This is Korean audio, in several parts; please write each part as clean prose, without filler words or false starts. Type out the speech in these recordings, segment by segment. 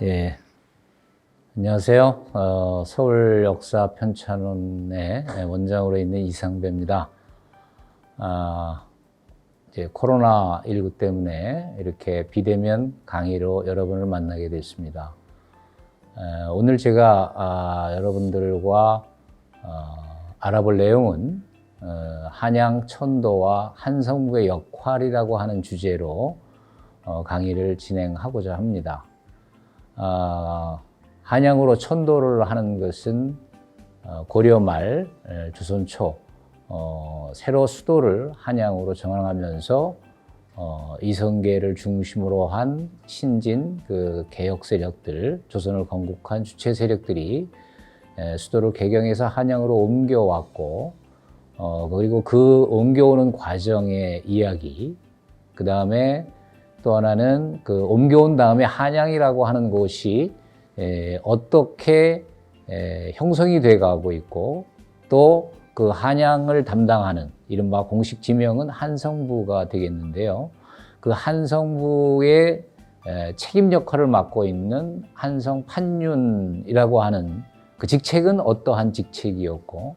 예, 안녕하세요. 서울역사편찬원의 원장으로 있는 이상배입니다. 이제 코로나19 때문에 이렇게 비대면 강의로 여러분을 만나게 됐습니다. 오늘 제가 여러분들과 알아볼 내용은 한양 천도와 한성부의 역할이라고 하는 주제로 강의를 진행하고자 합니다. 한양으로 천도를 하는 것은 고려 말 조선 초 새로 수도를 한양으로 정하면서 이성계를 중심으로 한 신진 그 개혁 세력들, 조선을 건국한 주체 세력들이 수도를 개경해서 한양으로 옮겨왔고, 그리고 그 옮겨오는 과정의 이야기, 그 다음에 또 하나는 그 옮겨온 다음에 한양이라고 하는 곳이 어떻게 형성이 돼 가고 있고, 또 그 한양을 담당하는 이른바 공식 지명은 한성부가 되겠는데요. 그 한성부의 책임 역할을 맡고 있는 한성 판윤이라고 하는 그 직책은 어떠한 직책이었고,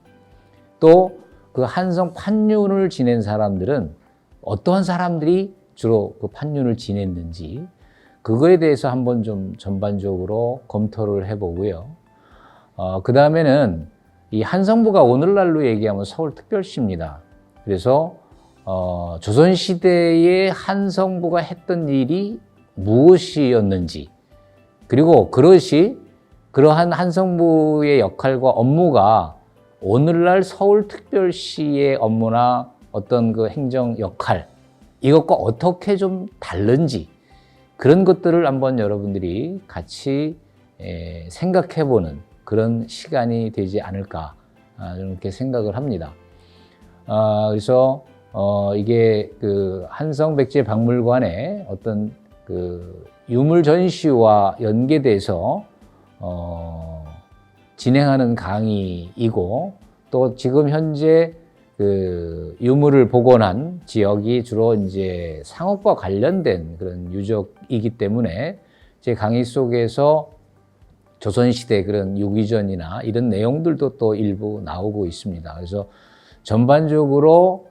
또 그 한성 판윤을 지낸 사람들은 어떠한 사람들이 주로 그 판윤을 지냈는지, 그거에 대해서 한번 좀 전반적으로 검토를 해보고요. 그 다음에는 이 한성부가 오늘날로 얘기하면 서울특별시입니다. 그래서 조선시대에 한성부가 했던 일이 무엇이었는지, 그리고 그러한 한성부의 역할과 업무가 오늘날 서울특별시의 업무나 어떤 그 행정 역할, 이것과 어떻게 좀 다른지, 그런 것들을 한번 여러분들이 같이 생각해보는 그런 시간이 되지 않을까, 이렇게 생각을 합니다. 그래서 이게 그 한성백제박물관의 어떤 그 유물 전시와 연계돼서 진행하는 강의이고, 또 지금 현재 그 유물을 복원한 지역이 주로 이제 상업과 관련된 그런 유적이기 때문에 제 강의 속에서 조선시대 그런 유기전이나 이런 내용들도 또 일부 나오고 있습니다. 그래서 전반적으로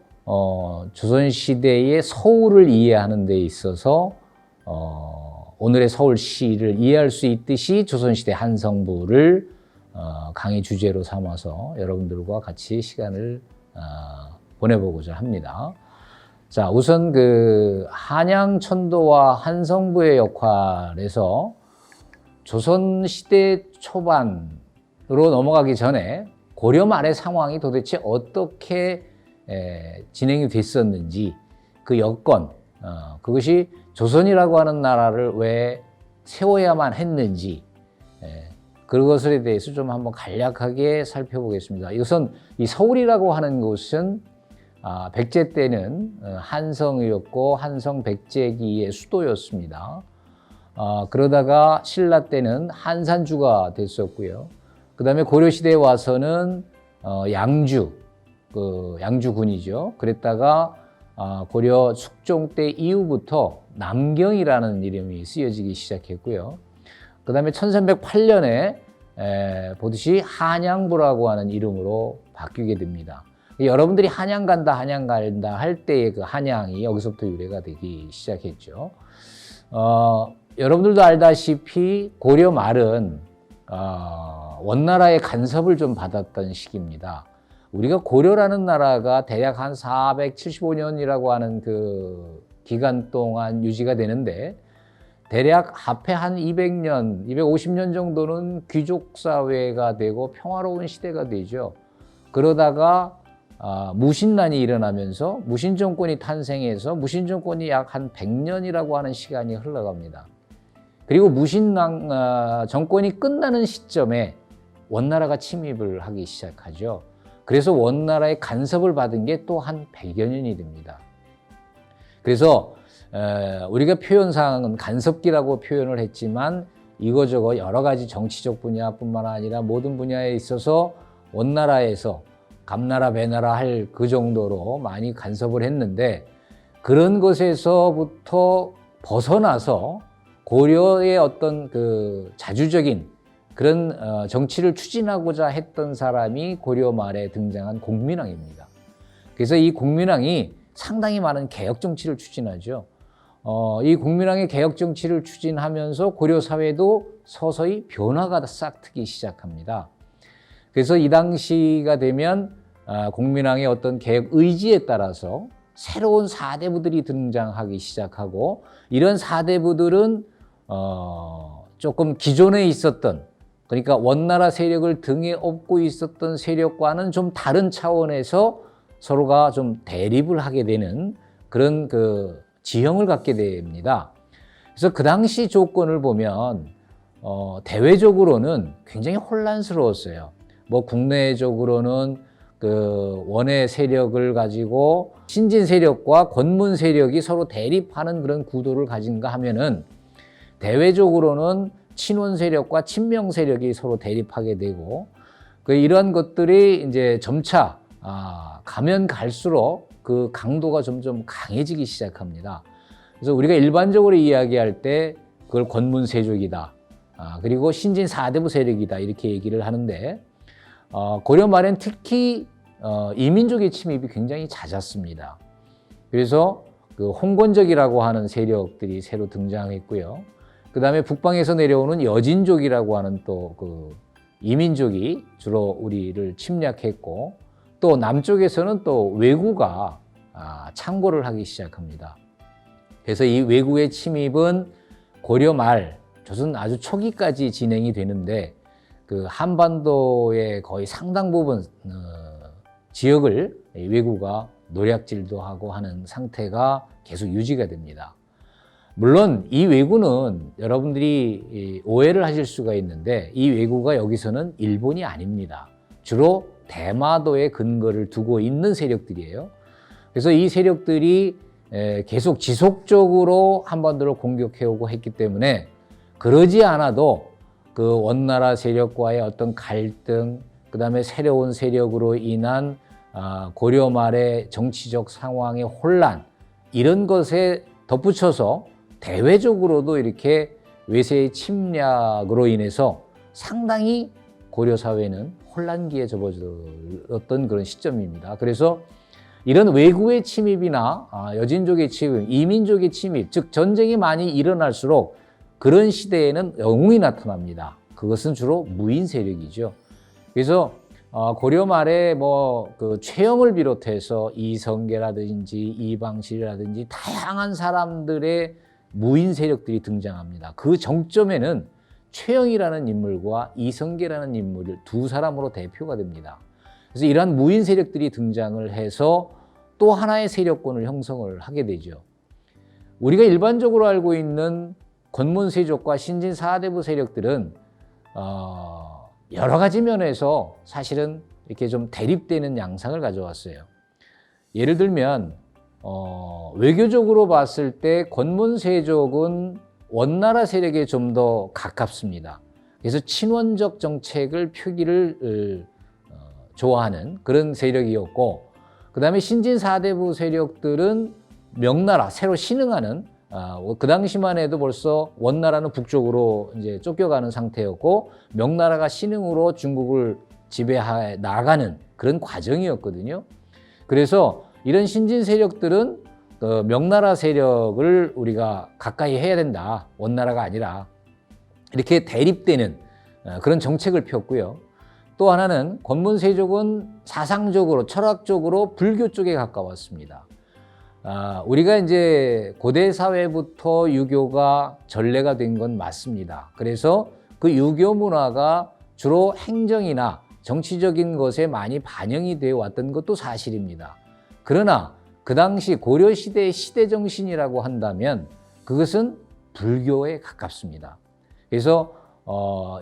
조선시대의 서울을 이해하는 데 있어서 오늘의 서울시를 이해할 수 있듯이 조선시대 한성부를 강의 주제로 삼아서 여러분들과 같이 시간을 보내보고자 합니다. 자, 우선 그 한양 천도와 한성부의 역할에서 조선시대 초반으로 넘어가기 전에 고려 말의 상황이 도대체 어떻게 진행이 됐었는지, 그 여건, 그것이 조선이라고 하는 나라를 왜 세워야만 했는지, 그것에 대해서 좀 한번 간략하게 살펴보겠습니다. 우선 이 서울이라고 하는 곳은 백제 때는 한성이었고 한성 백제기의 수도였습니다. 그러다가 신라 때는 한산주가 됐었고요. 그 다음에 고려시대에 와서는 양주군이죠. 그랬다가 고려 숙종 때 이후부터 남경이라는 이름이 쓰여지기 시작했고요. 그 다음에 1308년에 보듯이 한양부라고 하는 이름으로 바뀌게 됩니다. 여러분들이 한양 간다 할 때의 그 한양이 여기서부터 유래가 되기 시작했죠. 여러분들도 알다시피 고려 말은 원나라의 간섭을 좀 받았던 시기입니다. 우리가 고려라는 나라가 대략 한 475년이라고 하는 그 기간 동안 유지가 되는데, 대략 합해 한 200년, 250년 정도는 귀족 사회가 되고 평화로운 시대가 되죠. 그러다가 무신난이 일어나면서 무신 정권이 탄생해서 무신 정권이 약 한 100년이라고 하는 시간이 흘러갑니다. 그리고 무신 정권이 끝나는 시점에 원나라가 침입을 하기 시작하죠. 그래서 원나라의 간섭을 받은 게 또 한 100여 년이 됩니다. 그래서 우리가 표현상은 간섭기라고 표현을 했지만, 이거저거 여러 가지 정치적 분야뿐만 아니라 모든 분야에 있어서 원나라에서 감나라 배나라 할 그 정도로 많이 간섭을 했는데, 그런 것에서부터 벗어나서 고려의 어떤 그 자주적인 그런 정치를 추진하고자 했던 사람이 고려 말에 등장한 공민왕입니다. 그래서 이 공민왕이 상당히 많은 개혁 정치를 추진하죠. 이 공민왕의 개혁 정치를 추진하면서 고려 사회도 서서히 변화가 싹 트기 시작합니다. 그래서 이 당시가 되면 공민왕의 어떤 개혁 의지에 따라서 새로운 사대부들이 등장하기 시작하고, 이런 사대부들은 조금 기존에 있었던, 그러니까 원나라 세력을 등에 업고 있었던 세력과는 좀 다른 차원에서 서로가 좀 대립을 하게 되는 그런 그 지형을 갖게 됩니다. 그래서 그 당시 조건을 보면 대외적으로는 굉장히 혼란스러웠어요. 뭐 국내적으로는 그 원의 세력을 가지고 신진 세력과 권문 세력이 서로 대립하는 그런 구도를 가진가 하면은, 대외적으로는 친원 세력과 친명 세력이 서로 대립하게 되고, 이러한 것들이 이제 점차 가면 갈수록 그 강도가 점점 강해지기 시작합니다. 그래서 우리가 일반적으로 이야기할 때 그걸 권문 세족이다, 그리고 신진 사대부 세력이다, 이렇게 얘기를 하는데, 고려 말엔 특히 이민족의 침입이 굉장히 잦았습니다. 그래서 그 홍건적이라고 하는 세력들이 새로 등장했고요. 그 다음에 북방에서 내려오는 여진족이라고 하는 또 그 이민족이 주로 우리를 침략했고, 또 남쪽에서는 또 왜구가 창궐을 하기 시작합니다. 그래서 이 왜구의 침입은 고려 말 조선 아주 초기까지 진행이 되는데, 그 한반도의 거의 상당 부분 지역을 왜구가 노략질도 하고 하는 상태가 계속 유지가 됩니다. 물론 이 왜구는 여러분들이 오해를 하실 수가 있는데, 이 왜구가 여기서는 일본이 아닙니다. 주로 대마도에 근거를 두고 있는 세력들이에요. 그래서 이 세력들이 계속 지속적으로 한반도를 공격해오고 했기 때문에, 그러지 않아도 그 원나라 세력과의 어떤 갈등, 그 다음에 새로운 세력으로 인한 고려 말의 정치적 상황의 혼란, 이런 것에 덧붙여서 대외적으로도 이렇게 외세의 침략으로 인해서 상당히 고려 사회는 혼란기에 접어들었던 그런 시점입니다. 그래서 이런 왜구의 침입이나 여진족의 침입, 이민족의 침입, 즉 전쟁이 많이 일어날수록 그런 시대에는 영웅이 나타납니다. 그것은 주로 무인 세력이죠. 그래서 고려 말에 뭐 그 최영을 비롯해서 이성계라든지 이방실이라든지 다양한 사람들의 무인 세력들이 등장합니다. 그 정점에는 최영이라는 인물과 이성계라는 인물을 두 사람으로 대표가 됩니다. 그래서 이러한 무인 세력들이 등장을 해서 또 하나의 세력권을 형성을 하게 되죠. 우리가 일반적으로 알고 있는 권문세족과 신진 사대부 세력들은 여러 가지 면에서 사실은 이렇게 좀 대립되는 양상을 가져왔어요. 예를 들면 외교적으로 봤을 때 권문세족은 원나라 세력에 좀 더 가깝습니다. 그래서 친원적 정책을 펴기를 좋아하는 그런 세력이었고, 그 다음에 신진 사대부 세력들은 명나라, 새로 신흥하는, 그 당시만 해도 벌써 원나라는 북쪽으로 이제 쫓겨가는 상태였고, 명나라가 신흥으로 중국을 지배해 나가는 그런 과정이었거든요. 그래서 이런 신진 세력들은 명나라 세력을 우리가 가까이 해야 된다, 원나라가 아니라, 이렇게 대립되는 그런 정책을 폈고요. 또 하나는 권문세족은 사상적으로, 철학적으로 불교 쪽에 가까웠습니다. 우리가 이제 고대 사회부터 유교가 전래가 된 건 맞습니다. 그래서 그 유교 문화가 주로 행정이나 정치적인 것에 많이 반영이 되어 왔던 것도 사실입니다. 그러나 그 당시 고려 시대의 시대 정신이라고 한다면 그것은 불교에 가깝습니다. 그래서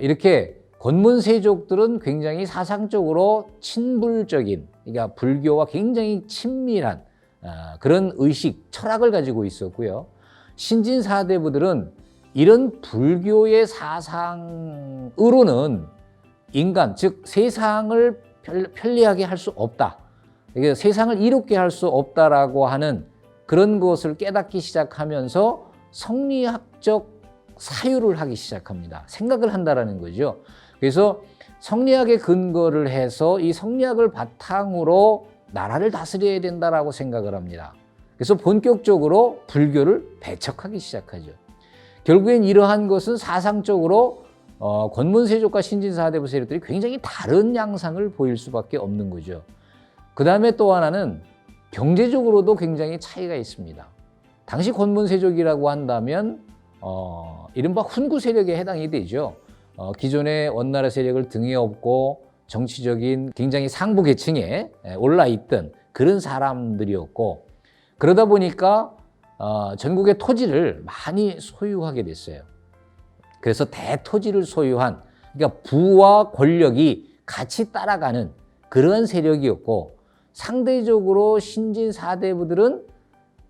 이렇게 권문세족들은 굉장히 사상적으로 친불적인, 그러니까 불교와 굉장히 친밀한 그런 의식, 철학을 가지고 있었고요. 신진사대부들은 이런 불교의 사상으로는 인간, 즉 세상을 편리하게 할 수 없다, 그러니까 세상을 이롭게 할 수 없다라고 하는 그런 것을 깨닫기 시작하면서 성리학적 사유를 하기 시작합니다. 생각을 한다라는 거죠. 그래서 성리학에 근거를 해서 이 성리학을 바탕으로 나라를 다스려야 된다라고 생각을 합니다. 그래서 본격적으로 불교를 배척하기 시작하죠. 결국엔 이러한 것은 사상적으로 권문세족과 신진사대부 세력들이 굉장히 다른 양상을 보일 수밖에 없는 거죠. 그 다음에 또 하나는 경제적으로도 굉장히 차이가 있습니다. 당시 권문세족이라고 한다면 이른바 훈구 세력에 해당이 되죠. 기존의 원나라 세력을 등에 업고 정치적인 굉장히 상부 계층에 올라있던 그런 사람들이었고, 그러다 보니까 전국의 토지를 많이 소유하게 됐어요. 그래서 대토지를 소유한, 그러니까 부와 권력이 같이 따라가는 그런 세력이었고, 상대적으로 신진 사대부들은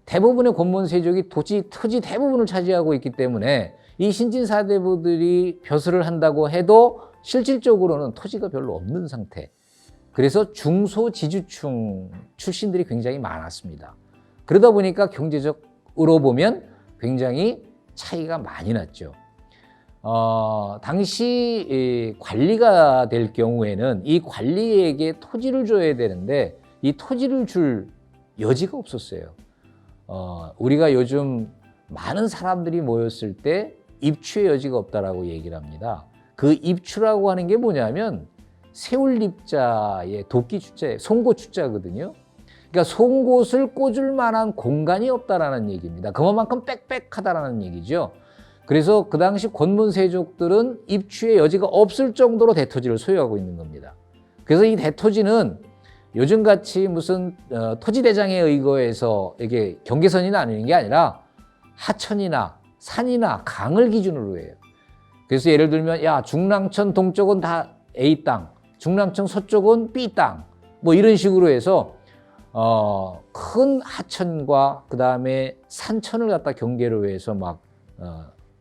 대부분의 권문세족이 토지 대부분을 차지하고 있기 때문에 이 신진 사대부들이 벼슬을 한다고 해도 실질적으로는 토지가 별로 없는 상태. 그래서 중소지주층 출신들이 굉장히 많았습니다. 그러다 보니까 경제적으로 보면 굉장히 차이가 많이 났죠. 당시 관리가 될 경우에는 이 관리에게 토지를 줘야 되는데 이 토지를 줄 여지가 없었어요. 우리가 요즘 많은 사람들이 모였을 때 입추의 여지가 없다라고 얘기를 합니다. 그 입추라고 하는 게 뭐냐면 세울립자의 도끼추자에 송곳추자거든요. 그러니까 송곳을 꽂을 만한 공간이 없다라는 얘기입니다. 그만큼 빽빽하다라는 얘기죠. 그래서 그 당시 권문세족들은 입추의 여지가 없을 정도로 대토지를 소유하고 있는 겁니다. 그래서 이 대토지는 요즘같이 무슨 토지대장에 의거해서 이게 경계선이 나뉘는 게 아니라 하천이나 산이나 강을 기준으로 해요. 그래서 예를 들면 중랑천 동쪽은 다 A 땅, 중랑천 서쪽은 B 땅, 뭐 이런 식으로 해서 큰 하천과 그 다음에 산천을 갖다 경계로 해서 막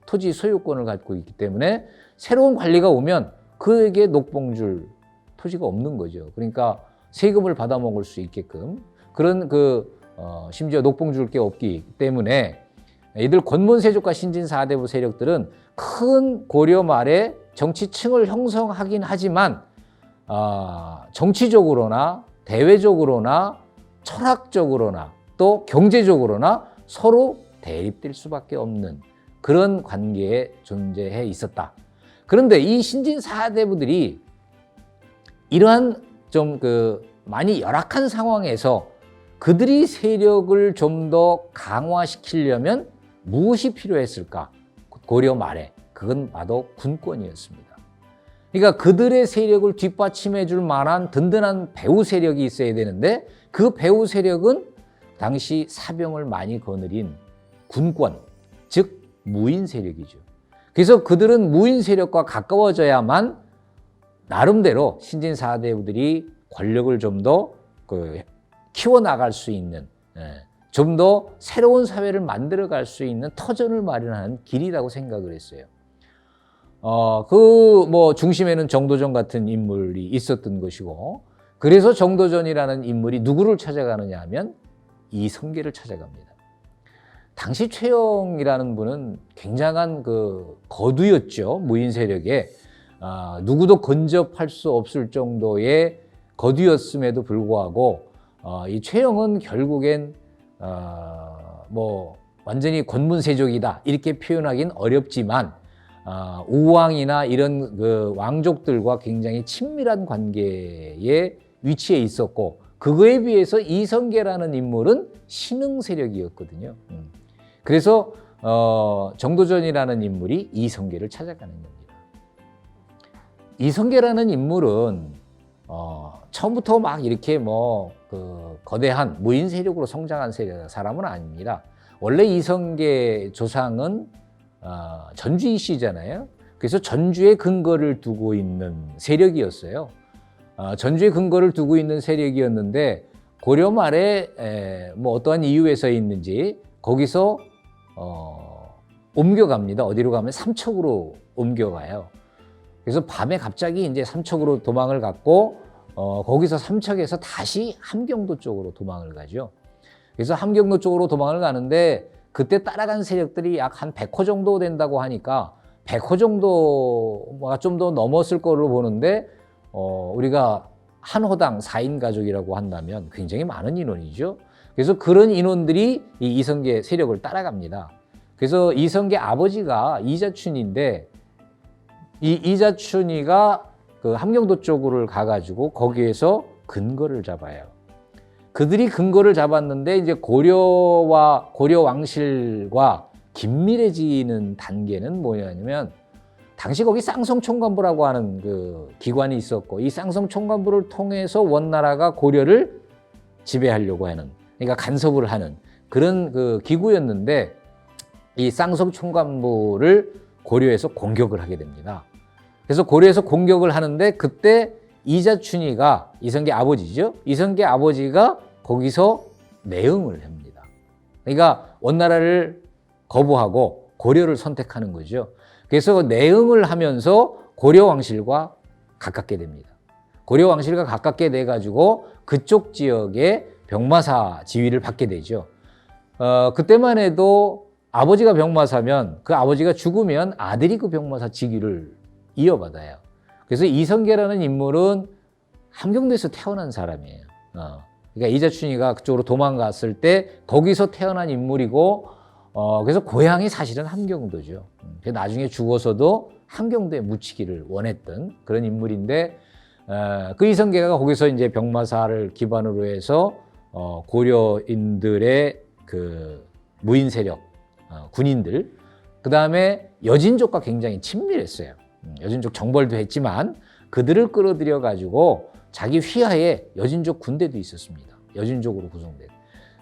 토지 소유권을 갖고 있기 때문에 새로운 관리가 오면 그에게 녹봉줄 토지가 없는 거죠. 그러니까 세금을 받아먹을 수 있게끔 그런 심지어 녹봉줄 게 없기 때문에 이들 권문세족과 신진사대부 세력들은 큰 고려 말에 정치층을 형성하긴 하지만 정치적으로나 대외적으로나 철학적으로나 또 경제적으로나 서로 대립될 수밖에 없는 그런 관계에 존재해 있었다. 그런데 이 신진사대부들이 이러한 좀 많이 열악한 상황에서 그들이 세력을 좀 더 강화시키려면 무엇이 필요했을까? 고려 말에 그건 바로 군권이었습니다. 그러니까 그들의 세력을 뒷받침해 줄 만한 든든한 배후 세력이 있어야 되는데 그 배후 세력은 당시 사병을 많이 거느린 군권, 즉 무인 세력이죠. 그래서 그들은 무인 세력과 가까워져야만 나름대로 신진사대부들이 권력을 좀 더 키워나갈 수 있는, 좀 더 새로운 사회를 만들어갈 수 있는 터전을 마련하는 길이라고 생각을 했어요. 중심에는 정도전 같은 인물이 있었던 것이고, 그래서 정도전이라는 인물이 누구를 찾아가느냐 하면 이성계를 찾아갑니다. 당시 최영이라는 분은 굉장한 거두였죠. 무인 세력에. 누구도 근접할 수 없을 정도의 거두였음에도 불구하고 이 최영은 결국엔 완전히 권문세족이다 이렇게 표현하기는 어렵지만 우왕이나 이런 왕족들과 굉장히 친밀한 관계에 위치해 있었고, 그거에 비해서 이성계라는 인물은 신흥 세력이었거든요. 그래서 정도전이라는 인물이 이성계를 찾아가는 겁니다. 이성계라는 인물은 처음부터 막 이렇게 거대한 무인 세력으로 성장한 사람은 아닙니다. 원래 이성계 조상은 전주이시잖아요. 그래서 전주에 근거를 두고 있는 세력이었어요. 전주에 근거를 두고 있는 세력이었는데 고려 말에 어떠한 이유에서있는지 거기서 옮겨갑니다. 어디로 가면 삼척으로 옮겨가요. 그래서 밤에 갑자기 이제 삼척으로 도망을 갔고 거기서 삼척에서 다시 함경도 쪽으로 도망을 가죠. 그래서 함경도 쪽으로 도망을 가는데 그때 따라간 세력들이 약 한 100호 정도 된다고 하니까 100호 정도가 좀 더 넘었을 거로 보는데 우리가 한 호당 4인 가족이라고 한다면 굉장히 많은 인원이죠. 그래서 그런 인원들이 이 이성계 세력을 따라갑니다. 그래서 이성계 아버지가 이자춘인데 이 이자춘이가 그 함경도 쪽으로 가가지고 거기에서 근거를 잡아요. 그들이 근거를 잡았는데 이제 고려와 고려 왕실과 긴밀해지는 단계는 뭐냐면 당시 거기 쌍성총관부라고 하는 그 기관이 있었고 이 쌍성총관부를 통해서 원나라가 고려를 지배하려고 하는 그러니까 간섭을 하는 그런 그 기구였는데 이 쌍성총관부를 고려에서 공격을 하게 됩니다. 그래서 고려에서 공격을 하는데 그때 이자춘이가 이성계 아버지죠. 이성계 아버지가 거기서 내응을 합니다. 그러니까 원나라를 거부하고 고려를 선택하는 거죠. 그래서 내응을 하면서 고려 왕실과 가깝게 됩니다. 고려 왕실과 가깝게 돼가지고 그쪽 지역에 병마사 지위를 받게 되죠. 그때만 해도 아버지가 병마사면 그 아버지가 죽으면 아들이 그 병마사 직위를 이어받아요. 그래서 이성계라는 인물은 함경도에서 태어난 사람이에요. 그러니까 이자춘이가 그쪽으로 도망갔을 때 거기서 태어난 인물이고 그래서 고향이 사실은 함경도죠. 나중에 죽어서도 함경도에 묻히기를 원했던 그런 인물인데 그 이성계가 거기서 이제 병마사를 기반으로 해서 고려인들의 그 무인 세력, 군인들, 그 다음에 여진족과 굉장히 친밀했어요. 여진족 정벌도 했지만 그들을 끌어들여 가지고 자기 휘하에 여진족 군대도 있었습니다. 여진족으로 구성된.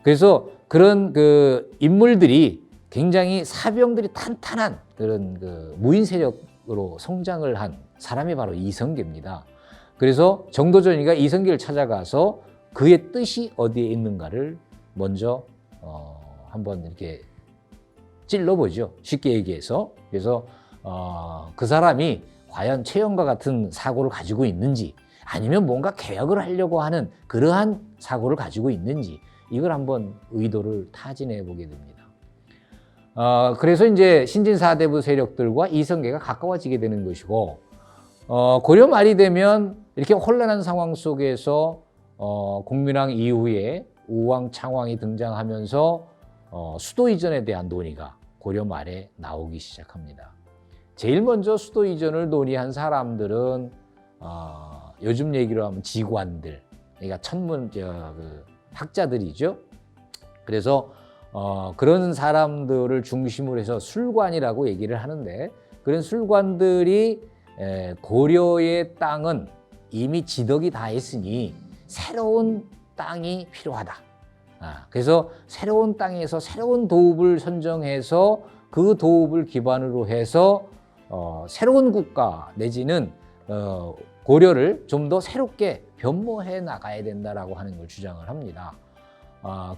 그래서 그런 그 인물들이 굉장히 사병들이 탄탄한 그런 그 무인 세력으로 성장을 한 사람이 바로 이성계입니다. 그래서 정도전이가 이성계를 찾아가서 그의 뜻이 어디에 있는가를 먼저 한번 이렇게 찔러보죠. 쉽게 얘기해서. 그래서 그 사람이 과연 최영과 같은 사고를 가지고 있는지 아니면 뭔가 개혁을 하려고 하는 그러한 사고를 가지고 있는지 이걸 한번 의도를 타진해 보게 됩니다. 그래서 이제 신진사대부 세력들과 이성계가 가까워지게 되는 것이고 고려 말이 되면 이렇게 혼란한 상황 속에서 공민왕 이후에 우왕, 창왕이 등장하면서 수도 이전에 대한 논의가 고려 말에 나오기 시작합니다. 제일 먼저 수도 이전을 논의한 사람들은 요즘 얘기로 하면 지관들, 그러니까 천문 그 학자들이죠. 그래서 그런 사람들을 중심으로 해서 술관이라고 얘기를 하는데 그런 술관들이 고려의 땅은 이미 지덕이 다 했으니 새로운 땅이 필요하다. 그래서 새로운 땅에서 새로운 도읍을 선정해서 그 도읍을 기반으로 해서 새로운 국가 내지는 고려를 좀 더 새롭게 변모해 나가야 된다라고 하는 걸 주장을 합니다.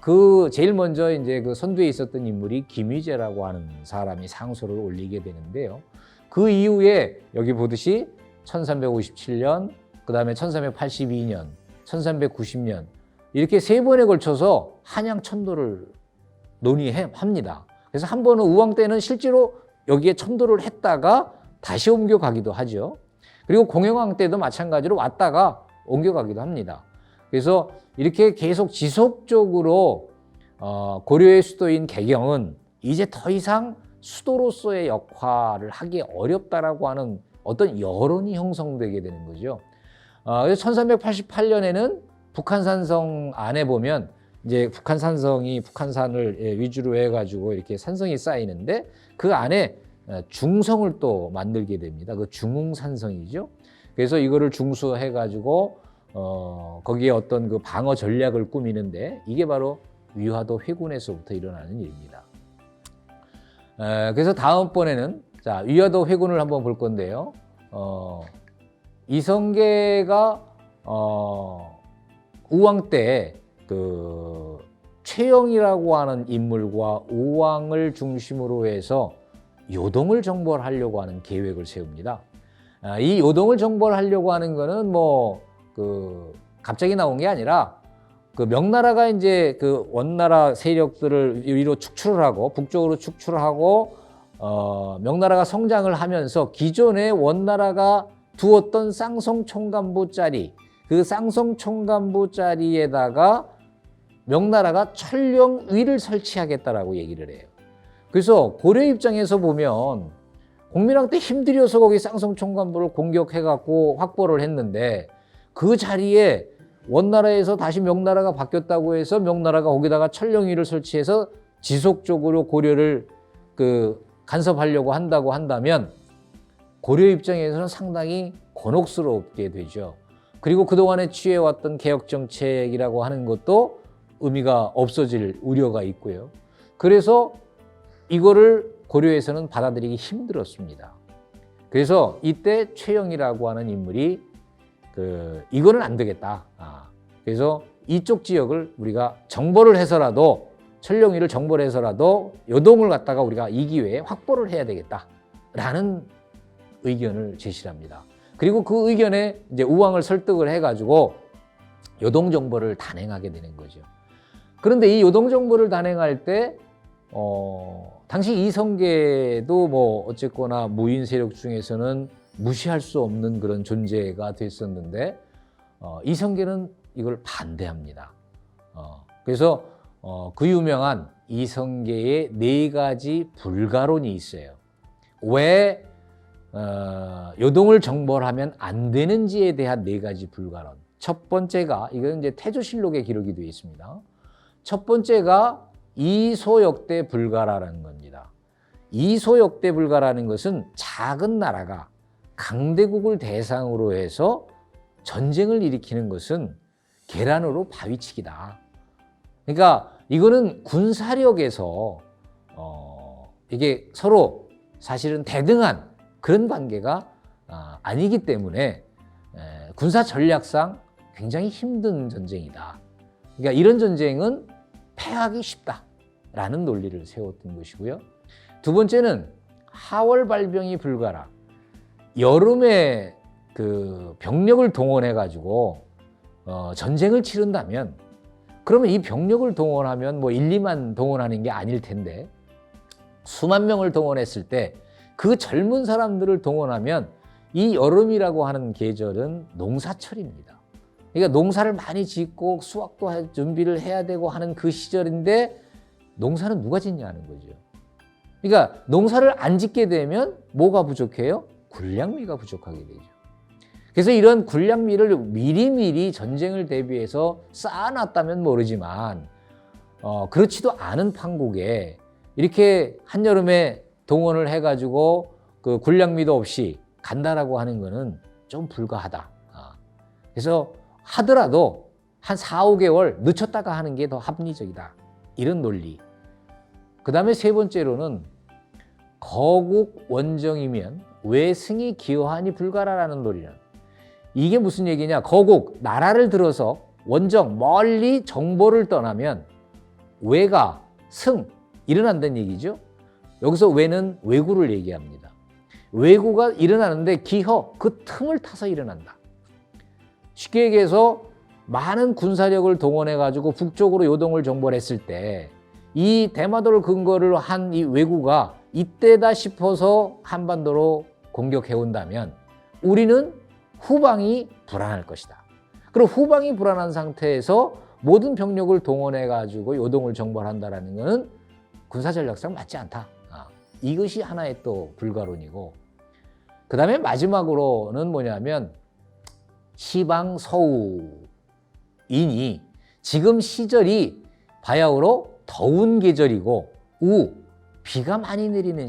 그 제일 먼저 이제 그 선두에 있었던 인물이 김위재라고 하는 사람이 상소를 올리게 되는데요. 그 이후에 여기 보듯이 1357년, 그 다음에 1382년, 1390년 이렇게 세 번에 걸쳐서 한양 천도를 논의합니다. 그래서 한 번은 우왕 때는 실제로 여기에 천도를 했다가 다시 옮겨가기도 하죠. 그리고 공영왕 때도 마찬가지로 왔다가 옮겨가기도 합니다. 그래서 이렇게 계속 지속적으로 고려의 수도인 개경은 이제 더 이상 수도로서의 역할을 하기 어렵다라고 하는 어떤 여론이 형성되게 되는 거죠. 그래서 1388년에는 북한산성 안에 보면 이제 북한산성이 북한산을 위주로 해가지고 이렇게 산성이 쌓이는데 그 안에 중성을 또 만들게 됩니다. 그 중흥산성이죠. 그래서 이거를 중수해가지고 거기에 어떤 그 방어 전략을 꾸미는데 이게 바로 위화도 회군에서부터 일어나는 일입니다. 그래서 다음번에는 자 위화도 회군을 한번 볼 건데요. 이성계가 우왕 때 그 최영이라고 하는 인물과 우왕을 중심으로 해서 요동을 정벌하려고 하는 계획을 세웁니다. 이 요동을 정벌하려고 하는 거는 뭐 그 갑자기 나온 게 아니라 그 명나라가 이제 그 원나라 세력들을 위로 축출을 하고 북쪽으로 축출을 하고 명나라가 성장을 하면서 기존에 원나라가 두었던 쌍성총관부 자리, 그 쌍성총관부 자리에다가 명나라가 천령위를 설치하겠다라고 얘기를 해요. 그래서 고려 입장에서 보면 공민왕 때 힘들여서 거기 쌍성총관부를 공격해갖고 확보를 했는데 그 자리에 원나라에서 다시 명나라가 바뀌었다고 해서 명나라가 거기다가 천령위를 설치해서 지속적으로 고려를 간섭하려고 한다고 한다면 고려 입장에서는 상당히 곤혹스럽게 되죠. 그리고 그동안에 취해왔던 개혁정책이라고 하는 것도 의미가 없어질 우려가 있고요. 그래서 이거를 고려에서는 받아들이기 힘들었습니다. 그래서 이때 최영이라고 하는 인물이 이거는 안 되겠다. 그래서 이쪽 지역을 우리가 정벌을 해서라도 천령위를 정벌을 해서라도 요동을 갖다가 우리가 이 기회에 확보를 해야 되겠다라는 의견을 제시합니다. 그리고 그 의견에 이제 우왕을 설득을 해가지고 요동 정벌을 단행하게 되는 거죠. 그런데 이 요동 정벌을 단행할 때 당시 이성계도 뭐 어쨌거나 무인 세력 중에서는 무시할 수 없는 그런 존재가 됐었는데 이성계는 이걸 반대합니다. 그래서 그 유명한 이성계의 4가지 불가론이 있어요. 왜 요동을 정벌하면 안 되는지에 대한 4가지 불가론. 첫 번째가 이건 이제 태조실록에 기록이 되어 있습니다. 첫 번째가 이소역대 불가라는 겁니다. 이소역대 불가라는 것은 작은 나라가 강대국을 대상으로 해서 전쟁을 일으키는 것은 계란으로 바위치기다. 그러니까 이거는 군사력에서 이게 서로 사실은 대등한 그런 관계가 아니기 때문에 군사 전략상 굉장히 힘든 전쟁이다. 그러니까 이런 전쟁은 패하기 쉽다라는 논리를 세웠던 것이고요. 두 번째는 하월 발병이 불가라. 여름에 그 병력을 동원해 가지고 전쟁을 치른다면 그러면 이 병력을 동원하면 뭐 1, 2만 동원하는 게 아닐 텐데 수만 명을 동원했을 때 그 젊은 사람들을 동원하면 이 여름이라고 하는 계절은 농사철입니다. 그러니까 농사를 많이 짓고 수확도 준비를 해야 되고 하는 그 시절인데 농사는 누가 짓냐는 거죠. 그러니까 농사를 안 짓게 되면 뭐가 부족해요? 군량미가 부족하게 되죠. 그래서 이런 군량미를 미리미리 전쟁을 대비해서 쌓아놨다면 모르지만 그렇지도 않은 판국에 이렇게 한여름에 동원을 해가지고 그 군량미도 없이 간다라고 하는 거는 좀 불가하다. 그래서 하더라도 한 4, 5개월 늦췄다가 하는 게 더 합리적이다. 이런 논리. 그 다음에 세 번째로는 거국 원정이면 외승이 기여하니 불가라라는 논리는 이게 무슨 얘기냐? 거국, 나라를 들어서 원정, 멀리 정보를 떠나면 외가, 승, 일어난다는 얘기죠. 여기서 외는 왜구를 얘기합니다. 왜구가 일어나는데 기허, 그 틈을 타서 일어난다. 쉽게 얘기해서 많은 군사력을 동원해가지고 북쪽으로 요동을 정벌했을 때 이 대마도를 근거를 한 이 왜구가 이때다 싶어서 한반도로 공격해온다면 우리는 후방이 불안할 것이다. 그럼 후방이 불안한 상태에서 모든 병력을 동원해가지고 요동을 정벌한다는 것은 군사전략상 맞지 않다. 이것이 하나의 또 불가론이고 그 다음에 마지막으로는 뭐냐면 시방서우인이 지금 시절이 바야흐로 더운 계절이고 비가 많이 내리는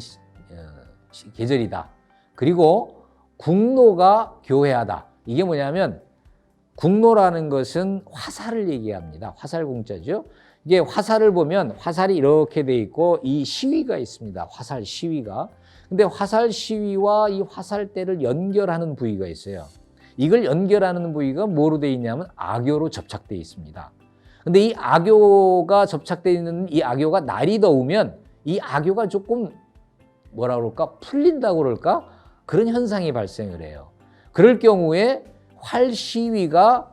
계절이다. 그리고 국로가 교회하다. 이게 뭐냐면 국로라는 것은 화살을 얘기합니다. 화살궁자죠. 이게 화살을 보면 화살이 이렇게 돼 있고 이 시위가 있습니다. 화살 시위가. 근데 화살 시위와 이 화살대를 연결하는 부위가 있어요. 이걸 연결하는 부위가 뭐로 돼 있냐면 악교로 접착돼 있습니다. 근데 이 악교가 접착돼 있는 이 악교가 날이 더우면 이 악교가 조금 뭐라 그럴까? 풀린다고 그럴까? 그런 현상이 발생을 해요. 그럴 경우에 활 시위가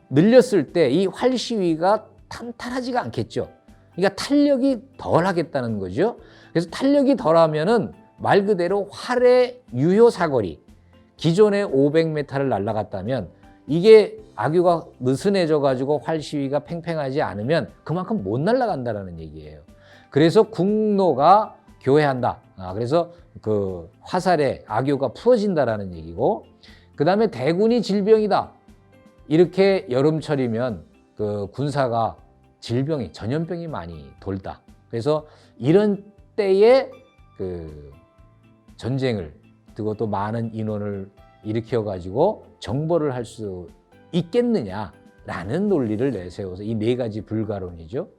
늘렸을 때 이 활 시위가 탄탄하지가 않겠죠. 그러니까 탄력이 덜 하겠다는 거죠. 그래서 탄력이 덜하면은 말 그대로 활의 유효 사거리, 기존에 500m를 날아갔다면 이게 악유가 느슨해져 가지고 활 시위가 팽팽하지 않으면 그만큼 못 날아간다라는 얘기예요. 그래서 국노가 교회한다. 그래서 그 화살의 악유가 풀어진다라는 얘기고, 그 다음에 대군이 질병이다. 이렇게 여름철이면 그 군사가 질병이, 전염병이 많이 돌다. 그래서 이런 때에 그 전쟁을, 그것도 많은 인원을 일으켜 가지고 정벌을 할 수 있겠느냐라는 논리를 내세워서 이 네 가지 불가론이죠.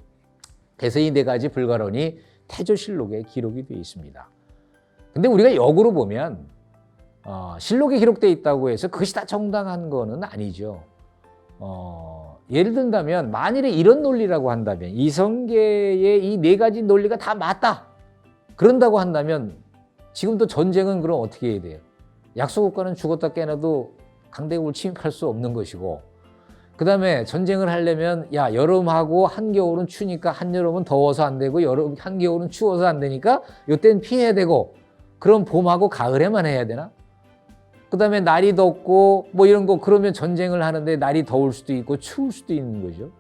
그래서 이 네 가지 불가론이 태조실록에 기록이 되어 있습니다. 근데 우리가 역으로 보면 실록에 기록되어 있다고 해서 그것이 다 정당한 거는 아니죠. 예를 든다면 만일에 이런 논리라고 한다면, 이성계의 이 네 가지 논리가 다 맞다 그런다고 한다면 지금도 전쟁은 그럼 어떻게 해야 돼요? 약소국가는 죽었다 깨나도 강대국을 침입할 수 없는 것이고, 그 다음에 전쟁을 하려면 야 여름하고 한겨울은 추니까 한여름은 더워서 안 되고 여름 한겨울은 추워서 안 되니까 이때는 피해야 되고, 그럼 봄하고 가을에만 해야 되나? 그 다음에 날이 덥고 뭐 이런 거, 그러면 전쟁을 하는데 날이 더울 수도 있고 추울 수도 있는 거죠.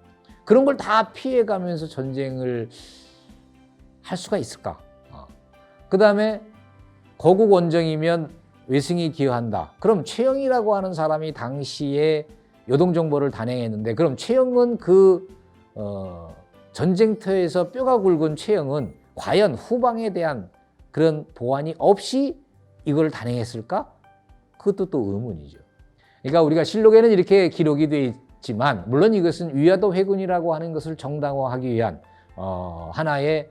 그런 걸 다 피해가면서 전쟁을 할 수가 있을까? 그 다음에 거국 원정이면 외승이 기여한다. 그럼 최영이라고 하는 사람이 당시에 요동정벌을 단행했는데, 그럼 최영은 그 전쟁터에서 뼈가 굵은 최영은 과연 후방에 대한 그런 보완이 없이 이걸 단행했을까? 그것도 또 의문이죠. 그러니까 우리가 실록에는 이렇게 기록이 되어 있지만, 물론 이것은 위화도 회군이라고 하는 것을 정당화하기 위한 하나의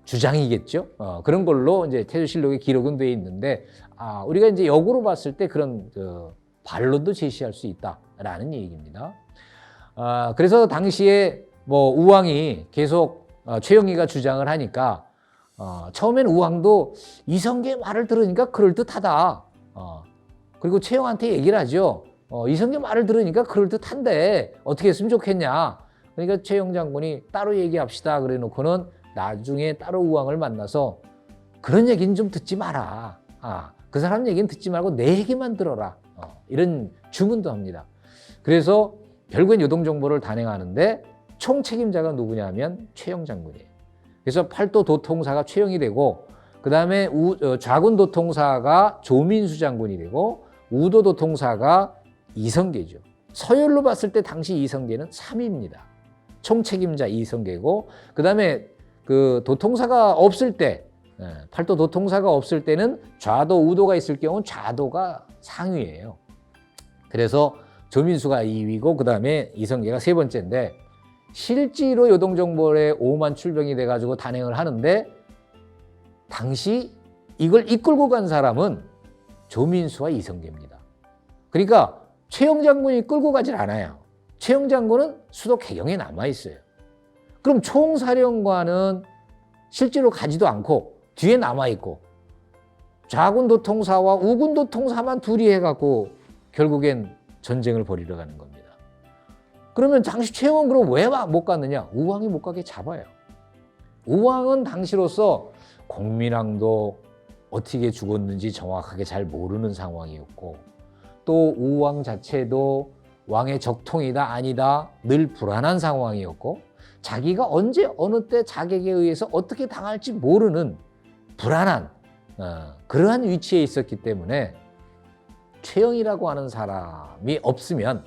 주장이겠죠. 그런 걸로 이제 태조실록에 기록은 되어 있는데, 우리가 이제 역으로 봤을 때 그런 반론도 제시할 수 있다라는 얘기입니다. 그래서 당시에 뭐 우왕이 계속 최영희가 주장을 하니까 처음엔 우왕도 이성계의 말을 들으니까 그럴듯하다. 그리고 최영한테 얘기를 하죠. 이성계 말을 들으니까 그럴듯한데 어떻게 했으면 좋겠냐. 그러니까 최영 장군이 따로 얘기합시다 그래 놓고는 나중에 따로 우왕을 만나서 그런 얘기는 좀 듣지 마라. 그 사람 얘기는 듣지 말고 내 얘기만 들어라. 이런 주문도 합니다. 그래서 결국엔 요동정벌을 단행하는데 총 책임자가 누구냐면 최영 장군이에요. 그래서 팔도 도통사가 최영이 되고, 그 다음에 좌군 도통사가 조민수 장군이 되고, 우도 도통사가 이성계죠. 서열로 봤을 때 당시 이성계는 3위입니다. 총 책임자 이성계고, 그 다음에 그 도통사가 없을 때, 팔도 도통사가 없을 때는 좌도, 우도가 있을 경우는 좌도가 상위예요. 그래서 조민수가 2위고, 그 다음에 이성계가 세 번째인데, 실제로 요동정벌에 5만 출병이 돼가지고 단행을 하는데, 당시 이걸 이끌고 간 사람은 조민수와 이성계입니다. 그러니까 최영 장군이 끌고 가질 않아요. 최영 장군은 수도 개경에 남아있어요. 그럼 총사령관은 실제로 가지도 않고 뒤에 남아있고, 좌군 도통사와 우군 도통사만 둘이 해갖고 결국엔 전쟁을 벌이러 가는 겁니다. 그러면 당시 최영은 그럼 왜 못 갔느냐? 우왕이 못 가게 잡아요. 우왕은 당시로서 공민왕도 어떻게 죽었는지 정확하게 잘 모르는 상황이었고, 또 우왕 자체도 왕의 적통이다 아니다 늘 불안한 상황이었고, 자기가 언제 어느 때 자객에 의해서 어떻게 당할지 모르는 불안한 그러한 위치에 있었기 때문에 최영이라고 하는 사람이 없으면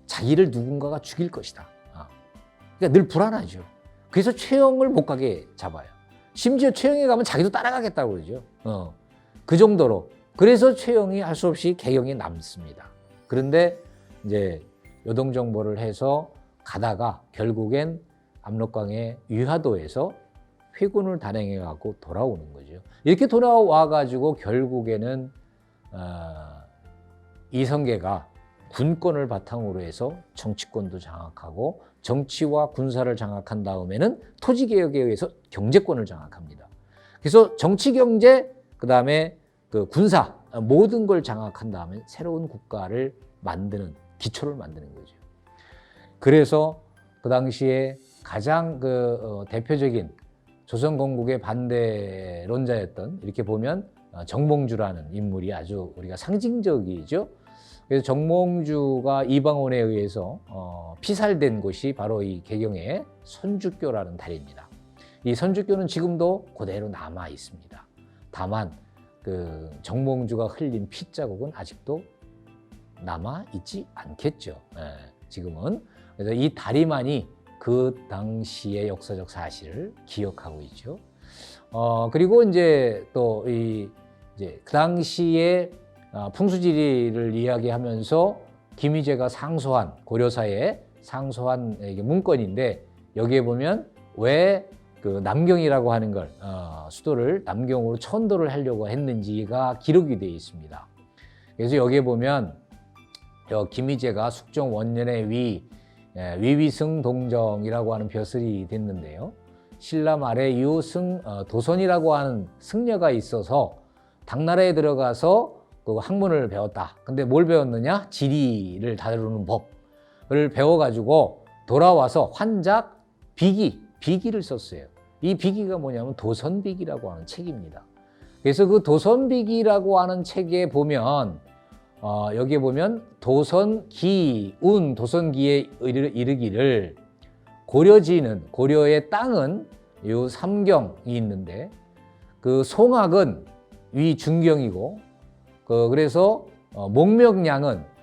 자기를 누군가가 죽일 것이다. 그러니까 늘 불안하죠. 그래서 최영을 못 가게 잡아요. 심지어 최영이 가면 자기도 따라가겠다고 그러죠. 그 정도로. 그래서 최영이 할 수 없이 개경에 남습니다. 그런데 이제 요동정벌을 해서 가다가 결국엔 압록강의 유하도에서 회군을 단행해 갖고 돌아오는 거죠. 이렇게 돌아와 가지고 결국에는 이성계가 군권을 바탕으로 해서 정치권도 장악하고, 정치와 군사를 장악한 다음에는 토지개혁에 의해서 경제권을 장악합니다. 그래서 정치, 경제, 그 다음에 그 군사를 모든 걸 장악한 다음에 새로운 국가를 만드는 기초를 만드는 거죠. 그래서 그 당시에 가장 대표적인 조선 건국의 반대론자였던, 이렇게 보면 정몽주라는 인물이 아주 우리가 상징적이죠. 그래서 정몽주가 이방원에 의해서 피살된 곳이 바로 이 개경의 선주교라는 다리입니다. 이 선주교는 지금도 그대로 남아 있습니다. 다만 그 정몽주가 흘린 피자국은 아직도 남아 있지 않겠죠. 지금은. 그래서 이 다리만이 그 당시의 역사적 사실을 기억하고 있죠. 그리고 이제 또 이제 그 당시에 풍수지리를 이야기하면서 김희재가 상소한, 고려사에 상소한 이게 문건인데, 여기에 보면 왜 그 남경이라고 하는 걸 수도를 남경으로 천도를 하려고 했는지가 기록이 되어 있습니다. 그래서 여기에 보면 김희재가 숙종 원년에 위위승 동정이라고 하는 벼슬이 됐는데요. 신라 말에 이웃승 도선이라고 하는 승려가 있어서 당나라에 들어가서 그 학문을 배웠다. 근데 뭘 배웠느냐? 지리를 다루는 법을 배워가지고 돌아와서 환작 비기를 썼어요. 이 비기가 뭐냐면 도선비기라고 하는 책입니다. 그래서 그 도선비기라고 하는 책에 보면 여기에 보면 도선기에 이르기를 고려의 땅은 요 삼경이 있는데, 그 송악은 위 중경이고, 그래서 목명량은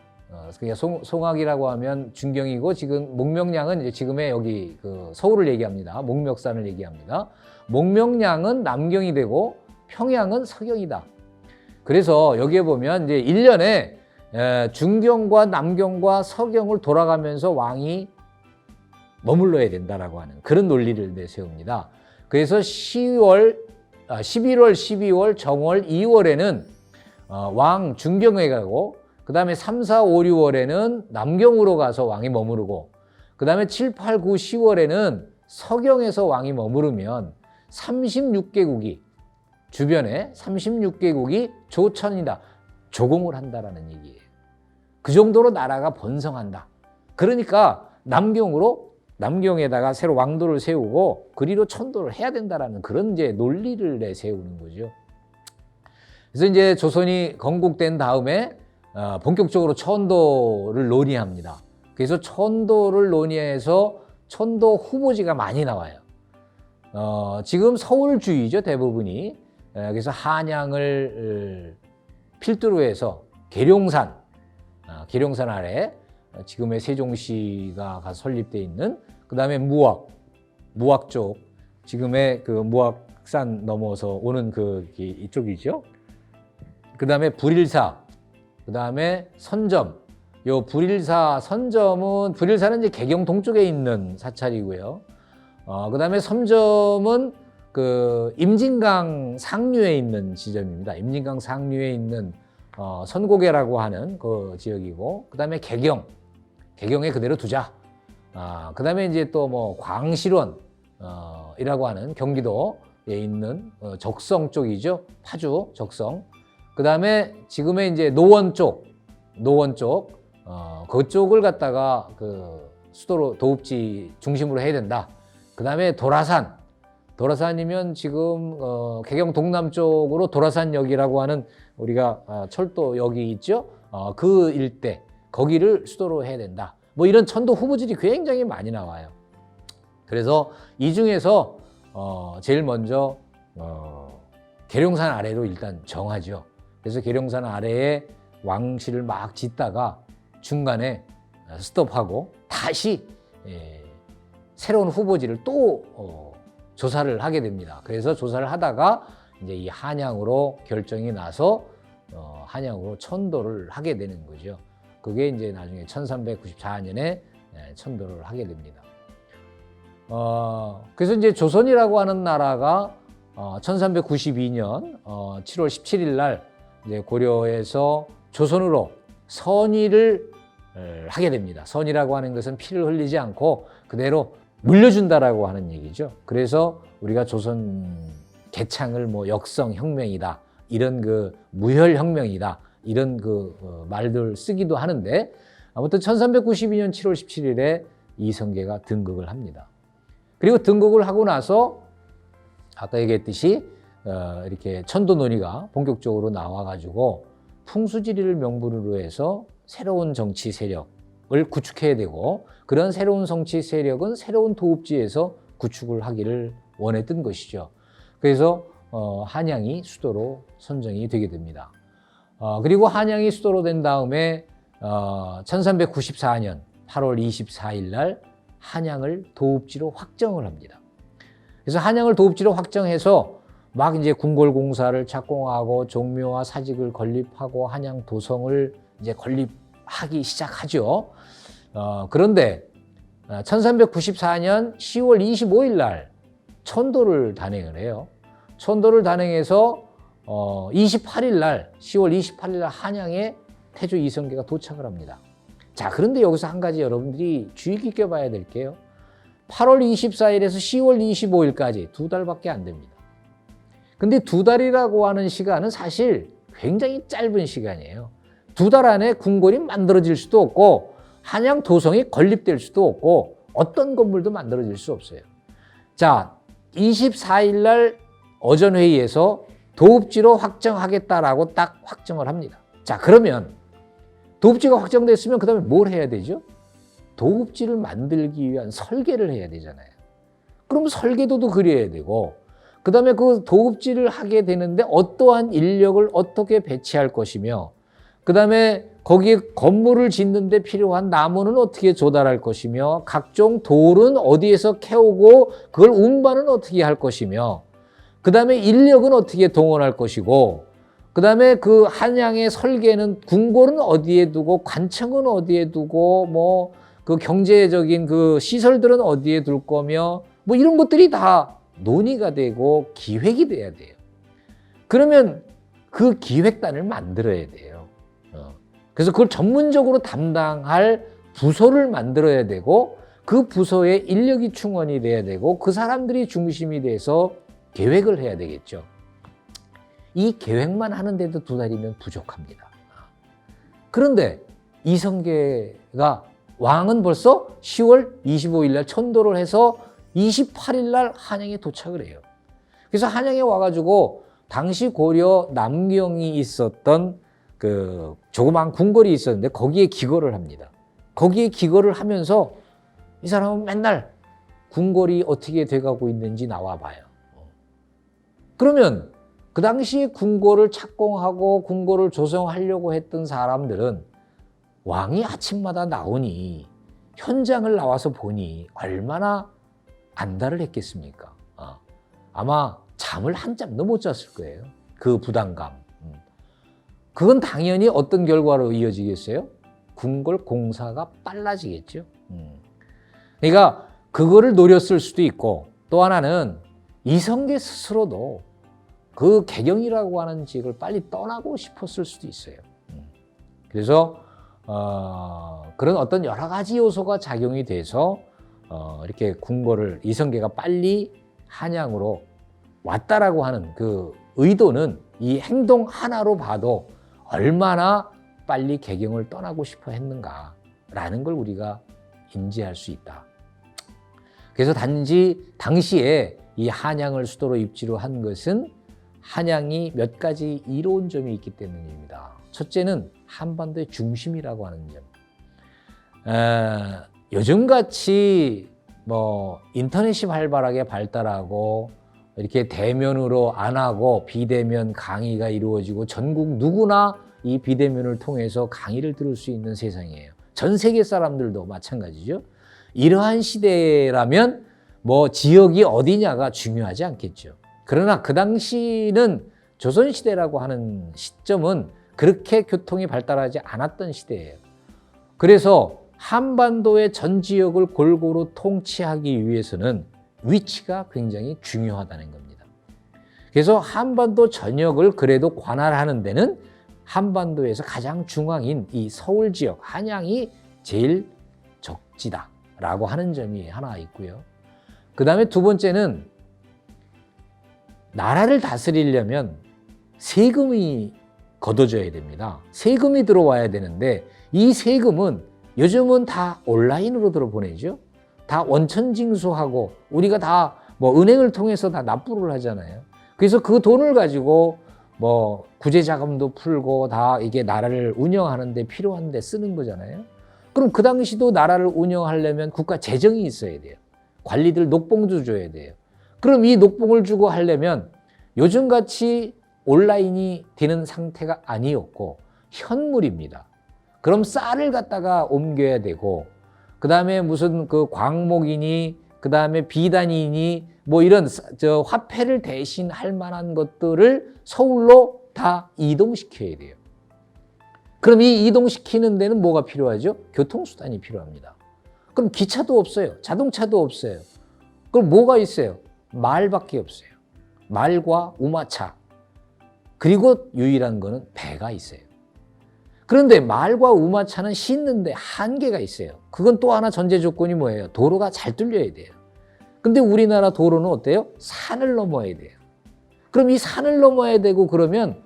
송악이라고 하면 중경이고, 지금 목명량은 이제 지금의 여기 그 서울을 얘기합니다. 목멱산을 얘기합니다. 목명량은 남경이 되고 평양은 서경이다. 그래서 여기에 보면 이제 1년에 중경과 남경과 서경을 돌아가면서 왕이 머물러야 된다라고 하는 그런 논리를 내세웁니다. 그래서 11월, 12월, 정월, 2월에는 왕 중경에 가고, 그 다음에 3, 4, 5, 6월에는 남경으로 가서 왕이 머무르고, 그 다음에 7, 8, 9, 10월에는 서경에서 왕이 머무르면 36개국이 주변에 36개국이 조천이다, 조공을 한다라는 얘기예요. 그 정도로 나라가 번성한다. 그러니까 남경에다가 새로 왕도를 세우고 그리로 천도를 해야 된다라는 그런 이제 논리를 내세우는 거죠. 그래서 이제 조선이 건국된 다음에 본격적으로 천도를 논의합니다. 그래서 천도를 논의해서 천도 후보지가 많이 나와요. 지금 서울주의죠, 대부분이. 그래서 한양을 필두로 해서 계룡산 아래 지금의 세종시가 가서 설립되어 있는, 그 다음에 무악 쪽, 지금의 그 무악산 넘어서 오는 이쪽이죠. 그 다음에 불일사, 그 다음에 선점. 요 불일사는 이제 개경 동쪽에 있는 사찰이고요. 그 다음에 선점은 그 임진강 상류에 있는 지점입니다. 임진강 상류에 있는 선고개라고 하는 그 지역이고, 그 다음에 개경에 그대로 두자. 그 다음에 이제 또 뭐 광실원 이라고 하는 경기도에 있는 적성 쪽이죠. 파주 적성. 그 다음에 지금의 이제 노원 쪽 그쪽을 갖다가 그 수도로 도읍지 중심으로 해야 된다. 그 다음에 도라산이면 지금 개경 동남쪽으로 도라산역이라고 하는 우리가 철도역이 있죠. 그 일대 거기를 수도로 해야 된다. 뭐 이런 천도 후보지들이 굉장히 많이 나와요. 그래서 이 중에서 제일 먼저 계룡산 아래로 일단 정하죠. 그래서 계룡산 아래에 왕실을 막 짓다가 중간에 스톱하고 다시 새로운 후보지를 또 조사를 하게 됩니다. 그래서 조사를 하다가 이제 이 한양으로 결정이 나서 한양으로 천도를 하게 되는 거죠. 그게 이제 나중에 1394년에 천도를 하게 됩니다. 그래서 이제 조선이라고 하는 나라가 1392년 7월 17일 날 이제 고려에서 조선으로 선의를 하게 됩니다. 선의라고 하는 것은 피를 흘리지 않고 그대로 물려준다라고 하는 얘기죠. 그래서 우리가 조선 개창을 뭐 역성혁명이다 이런 그 무혈혁명이다 이런 그 말들 쓰기도 하는데 아무튼 1392년 7월 17일에 이성계가 등극을 합니다. 그리고 등극을 하고 나서 아까 얘기했듯이 이렇게 천도 논의가 본격적으로 나와가지고 풍수지리를 명분으로 해서 새로운 정치 세력을 구축해야 되고 그런 새로운 정치 세력은 새로운 도읍지에서 구축을 하기를 원했던 것이죠. 그래서 한양이 수도로 선정이 되게 됩니다. 그리고 한양이 수도로 된 다음에 1394년 8월 24일 날 한양을 도읍지로 확정을 합니다. 그래서 한양을 도읍지로 확정해서 막 이제 궁궐공사를 착공하고 종묘와 사직을 건립하고 한양 도성을 이제 건립하기 시작하죠. 그런데 1394년 10월 25일 날 천도를 단행을 해요. 천도를 단행해서 28일 날 10월 28일 날 한양에 태조 이성계가 도착을 합니다. 자, 그런데 여기서 한 가지 여러분들이 주의 깊게 봐야 될 게요. 8월 24일에서 10월 25일까지 2달밖에 안 됩니다. 근데 2달이라고 하는 시간은 사실 굉장히 짧은 시간이에요. 2달 안에 궁궐이 만들어질 수도 없고 한양 도성이 건립될 수도 없고 어떤 건물도 만들어질 수 없어요. 자, 24일 날 어전회의에서 도읍지로 확정하겠다라고 딱 확정을 합니다. 자, 그러면 도읍지가 확정됐으면 그 다음에 뭘 해야 되죠? 도읍지를 만들기 위한 설계를 해야 되잖아요. 그럼 설계도도 그려야 되고 그 다음에 그 도읍지를 하게 되는데 어떠한 인력을 어떻게 배치할 것이며 그 다음에 거기에 건물을 짓는데 필요한 나무는 어떻게 조달할 것이며 각종 돌은 어디에서 캐오고 그걸 운반은 어떻게 할 것이며 그 다음에 인력은 어떻게 동원할 것이고 그 다음에 그 한양의 설계는 궁궐은 어디에 두고 관청은 어디에 두고 뭐 그 경제적인 그 시설들은 어디에 둘 거며 뭐 이런 것들이 다 논의가 되고 기획이 돼야 돼요. 그러면 그 기획단을 만들어야 돼요. 그래서 그걸 전문적으로 담당할 부서를 만들어야 되고 그 부서에 인력이 충원이 돼야 되고 그 사람들이 중심이 돼서 계획을 해야 되겠죠. 이 계획만 하는데도 2달이면 부족합니다. 그런데 이성계가 왕은 벌써 10월 25일 날 천도를 해서 28일 날 한양에 도착을 해요. 그래서 한양에 와가지고 당시 고려 남경이 있었던 그 조그마한 궁궐이 있었는데 거기에 기거를 합니다. 거기에 기거를 하면서 이 사람은 맨날 궁궐이 어떻게 돼가고 있는지 나와봐요. 그러면 그 당시에 궁궐을 착공하고 궁궐을 조성하려고 했던 사람들은 왕이 아침마다 나오니 현장을 나와서 보니 얼마나 안달을 했겠습니까? 아마 잠을 한잠도 못 잤을 거예요. 그 부담감. 그건 당연히 어떤 결과로 이어지겠어요? 궁궐 공사가 빨라지겠죠. 그러니까 그거를 노렸을 수도 있고 또 하나는 이성계 스스로도 그 개경이라고 하는 직을 빨리 떠나고 싶었을 수도 있어요. 그래서 그런 어떤 여러 가지 요소가 작용이 돼서 이렇게 궁궐을 이성계가 빨리 한양으로 왔다라고 하는 그 의도는 이 행동 하나로 봐도 얼마나 빨리 개경을 떠나고 싶어 했는가라는 걸 우리가 인지할 수 있다. 그래서 단지 당시에 이 한양을 수도로 입지로 한 것은 한양이 몇 가지 이로운 점이 있기 때문입니다. 첫째는 한반도의 중심이라고 하는 점. 요즘같이 뭐 인터넷이 활발하게 발달하고 이렇게 대면으로 안 하고 비대면 강의가 이루어지고 전국 누구나 이 비대면을 통해서 강의를 들을 수 있는 세상이에요. 전 세계 사람들도 마찬가지죠. 이러한 시대라면 뭐 지역이 어디냐가 중요하지 않겠죠. 그러나 그 당시는 조선시대라고 하는 시점은 그렇게 교통이 발달하지 않았던 시대예요. 그래서 한반도의 전 지역을 골고루 통치하기 위해서는 위치가 굉장히 중요하다는 겁니다. 그래서 한반도 전역을 그래도 관할하는 데는 한반도에서 가장 중앙인 이 서울 지역, 한양이 제일 적지다라고 하는 점이 하나 있고요. 그 다음에 두 번째는 나라를 다스리려면 세금이 걷어져야 됩니다. 세금이 들어와야 되는데 이 세금은 요즘은 다 온라인으로 들어보내죠. 다 원천징수하고 우리가 다 뭐 은행을 통해서 다 납부를 하잖아요. 그래서 그 돈을 가지고 뭐 구제자금도 풀고 다 이게 나라를 운영하는 데 필요한 데 쓰는 거잖아요. 그럼 그 당시도 나라를 운영하려면 국가 재정이 있어야 돼요. 관리들 녹봉도 줘야 돼요. 그럼 이 녹봉을 주고 하려면 요즘같이 온라인이 되는 상태가 아니었고 현물입니다. 그럼 쌀을 갖다가 옮겨야 되고 그 다음에 무슨 그 광목이니 그 다음에 비단이니 뭐 이런 화폐를 대신할 만한 것들을 서울로 다 이동시켜야 돼요. 그럼 이 이동시키는 데는 뭐가 필요하죠? 교통수단이 필요합니다. 그럼 기차도 없어요. 자동차도 없어요. 그럼 뭐가 있어요? 말밖에 없어요. 말과 우마차. 그리고 유일한 거는 배가 있어요. 그런데 말과 우마차는 싣는데 한계가 있어요. 그건 또 하나 전제 조건이 뭐예요? 도로가 잘 뚫려야 돼요. 근데 우리나라 도로는 어때요? 산을 넘어야 돼요. 그럼 이 산을 넘어야 되고 그러면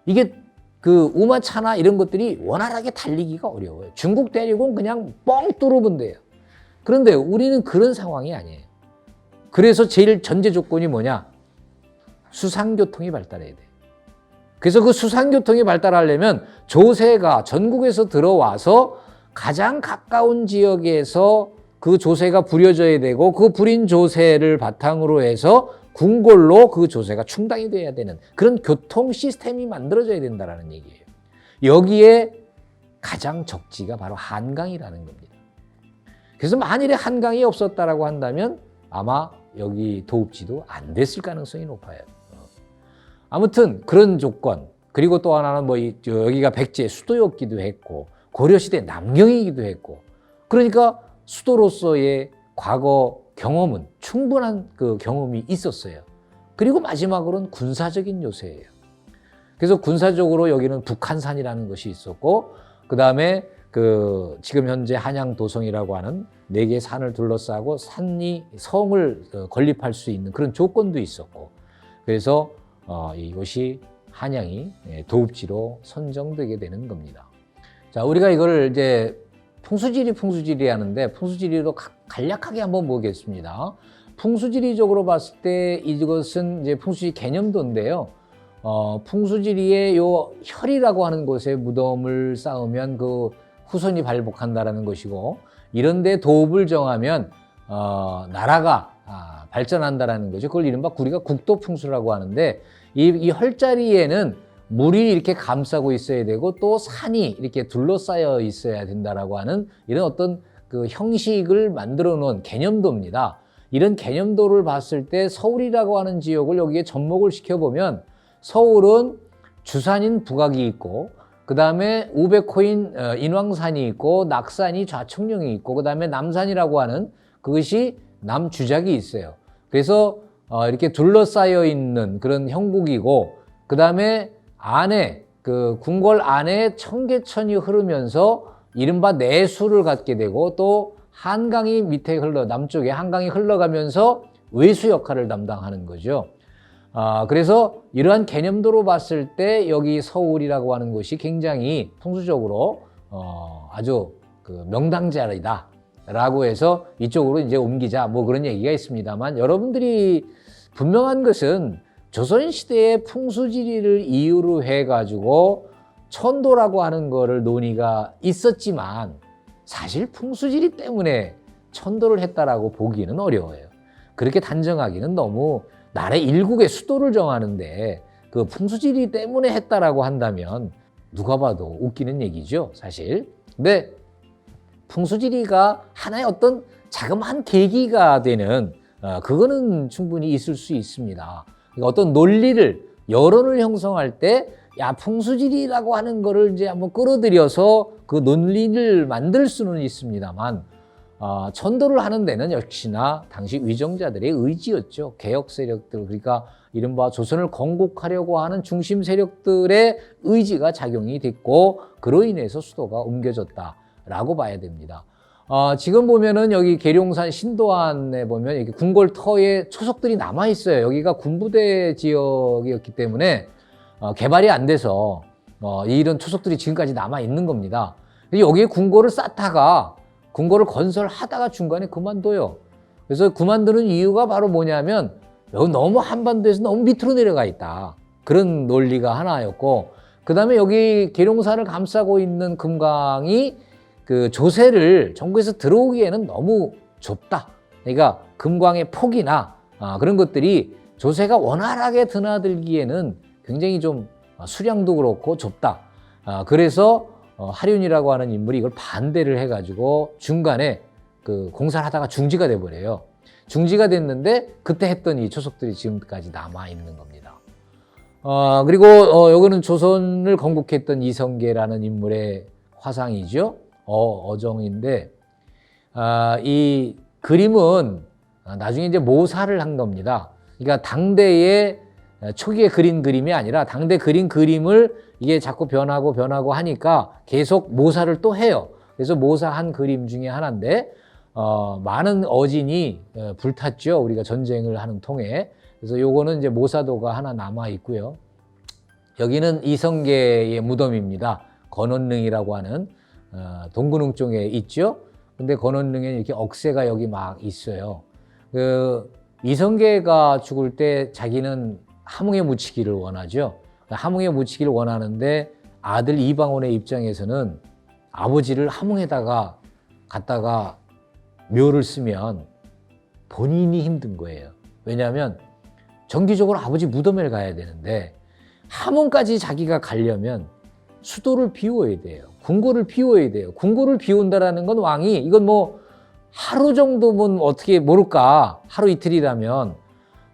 이게 그 우마차나 이런 것들이 원활하게 달리기가 어려워요. 중국 대륙은 그냥 뻥 뚫으면 돼요. 그런데 우리는 그런 상황이 아니에요. 그래서 제일 전제 조건이 뭐냐? 수상교통이 발달해야 돼요. 그래서 그 수상교통이 발달하려면 조세가 전국에서 들어와서 가장 가까운 지역에서 그 조세가 부려져야 되고 그 부린 조세를 바탕으로 해서 궁궐로 그 조세가 충당이 돼야 되는 그런 교통 시스템이 만들어져야 된다는 얘기예요. 여기에 가장 적지가 바로 한강이라는 겁니다. 그래서 만일에 한강이 없었다라고 한다면 아마 여기 도읍지도 안 됐을 가능성이 높아요. 아무튼 그런 조건, 그리고 또 하나는 뭐 여기가 백제 수도였기도 했고 고려시대 남경이기도 했고 그러니까 수도로서의 과거 경험은 충분한 그 경험이 있었어요. 그리고 마지막으로는 군사적인 요새예요. 그래서 군사적으로 여기는 북한산이라는 것이 있었고 그 다음에 그 지금 현재 한양도성이라고 하는 4개의 산을 둘러싸고 성을 건립할 수 있는 그런 조건도 있었고 그래서 이곳이 한양이 도읍지로 선정되게 되는 겁니다. 자, 우리가 이걸 이제 풍수지리 하는데 풍수지리로 간략하게 한번 보겠습니다. 풍수지리적으로 봤을 때 이것은 이제 풍수지리 개념도인데요. 풍수지리의 요 혈이라고 하는 곳에 무덤을 쌓으면 그 후손이 발복한다라는 것이고 이런데 도읍을 정하면 나라가 발전한다라는 거죠. 그걸 이른바 우리가 국도풍수라고 하는데 이 헐자리에는 물이 이렇게 감싸고 있어야 되고 또 산이 이렇게 둘러싸여 있어야 된다라고 하는 이런 어떤 그 형식을 만들어 놓은 개념도입니다. 이런 개념도를 봤을 때 서울이라고 하는 지역을 여기에 접목을 시켜보면 서울은 주산인 북악이 있고 그 다음에 우백호인 인왕산이 있고 낙산이 좌청령이 있고 그 다음에 남산이라고 하는 그것이 남주작이 있어요. 그래서 이렇게 둘러싸여 있는 그런 형국이고 그 다음에 안에 그 궁궐 안에 청계천이 흐르면서 이른바 내수를 갖게 되고 또 한강이 밑에 남쪽에 한강이 흘러가면서 외수 역할을 담당하는 거죠. 그래서 이러한 개념도로 봤을 때 여기 서울이라고 하는 곳이 굉장히 풍수적으로 아주 그 명당자리다 라고 해서 이쪽으로 이제 옮기자 뭐 그런 얘기가 있습니다만 여러분들이 분명한 것은 조선시대의 풍수지리를 이유로 해가지고 천도라고 하는 거를 논의가 있었지만 사실 풍수지리 때문에 천도를 했다라고 보기는 어려워요. 그렇게 단정하기는 너무 나라의 일국의 수도를 정하는데 그 풍수지리 때문에 했다라고 한다면 누가 봐도 웃기는 얘기죠, 사실. 근데 풍수지리가 하나의 어떤 자그마한 계기가 되는 그거는 충분히 있을 수 있습니다. 그러니까 어떤 논리를 여론을 형성할 때 야 풍수지리라고 하는 거를 이제 한번 끌어들여서 그 논리를 만들 수는 있습니다만 천도를 하는 데는 역시나 당시 위정자들의 의지였죠. 개혁 세력들 그러니까 이른바 조선을 건국하려고 하는 중심 세력들의 의지가 작용이 됐고 그로 인해서 수도가 옮겨졌다라고 봐야 됩니다. 지금 보면은 여기 계룡산 신도안에 보면 여기 궁궐터에 초석들이 남아 있어요. 여기가 군부대 지역이었기 때문에 개발이 안 돼서 이런 초석들이 지금까지 남아 있는 겁니다. 여기에 궁궐을 쌓다가 궁궐을 건설하다가 중간에 그만둬요. 그래서 그만두는 이유가 바로 뭐냐면 여기 너무 한반도에서 너무 밑으로 내려가 있다. 그런 논리가 하나였고, 그 다음에 여기 계룡산을 감싸고 있는 금강이 그 조세를 전국에서 들어오기에는 너무 좁다. 그러니까 금광의 폭이나 그런 것들이 조세가 원활하게 드나들기에는 굉장히 좀 수량도 그렇고 좁다. 그래서 하륜이라고 하는 인물이 이걸 반대를 해가지고 중간에 그 공사를 하다가 중지가 돼버려요. 중지가 됐는데 그때 했던 이 초석들이 지금까지 남아 있는 겁니다. 그리고 요거는 조선을 건국했던 이성계라는 인물의 화상이죠. 어정인데 이 그림은 나중에 이제 모사를 한 겁니다. 그러니까 당대의 초기에 그린 그림이 아니라 당대 그린 그림을 이게 자꾸 변하고 하니까 계속 모사를 또 해요. 그래서 모사한 그림 중에 하나인데 많은 어진이 불탔죠. 우리가 전쟁을 하는 통에. 그래서 요거는 이제 모사도가 하나 남아 있고요. 여기는 이성계의 무덤입니다. 건원릉이라고 하는 동근릉 쪽에 있죠. 근데 건원릉에 이렇게 억새가 여기 막 있어요. 그 이성계가 죽을 때 자기는 함흥에 묻히기를 원하죠. 함흥에 묻히기를 원하는데 아들 이방원의 입장에서는 아버지를 함흥에다가 갖다가 묘를 쓰면 본인이 힘든 거예요. 왜냐하면 정기적으로 아버지 무덤에 가야 되는데 함흥까지 자기가 가려면 수도를 비워야 돼요. 궁궐을 비워야 돼요. 궁궐을 비운다라는 건 왕이 이건 뭐 하루 정도면 어떻게 모를까? 하루 이틀이라면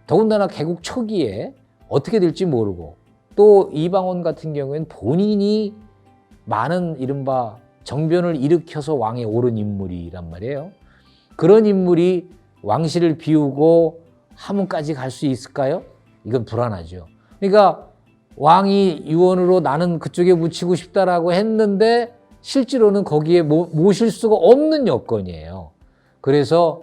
더군다나 개국 초기에 어떻게 될지 모르고 또 이방원 같은 경우에는 본인이 많은 이른바 정변을 일으켜서 왕에 오른 인물이란 말이에요. 그런 인물이 왕실을 비우고 함흥까지 갈 수 있을까요? 이건 불안하죠. 그러니까 왕이 유언으로 나는 그쪽에 묻히고 싶다라고 했는데 실제로는 거기에 모실 수가 없는 여건이에요. 그래서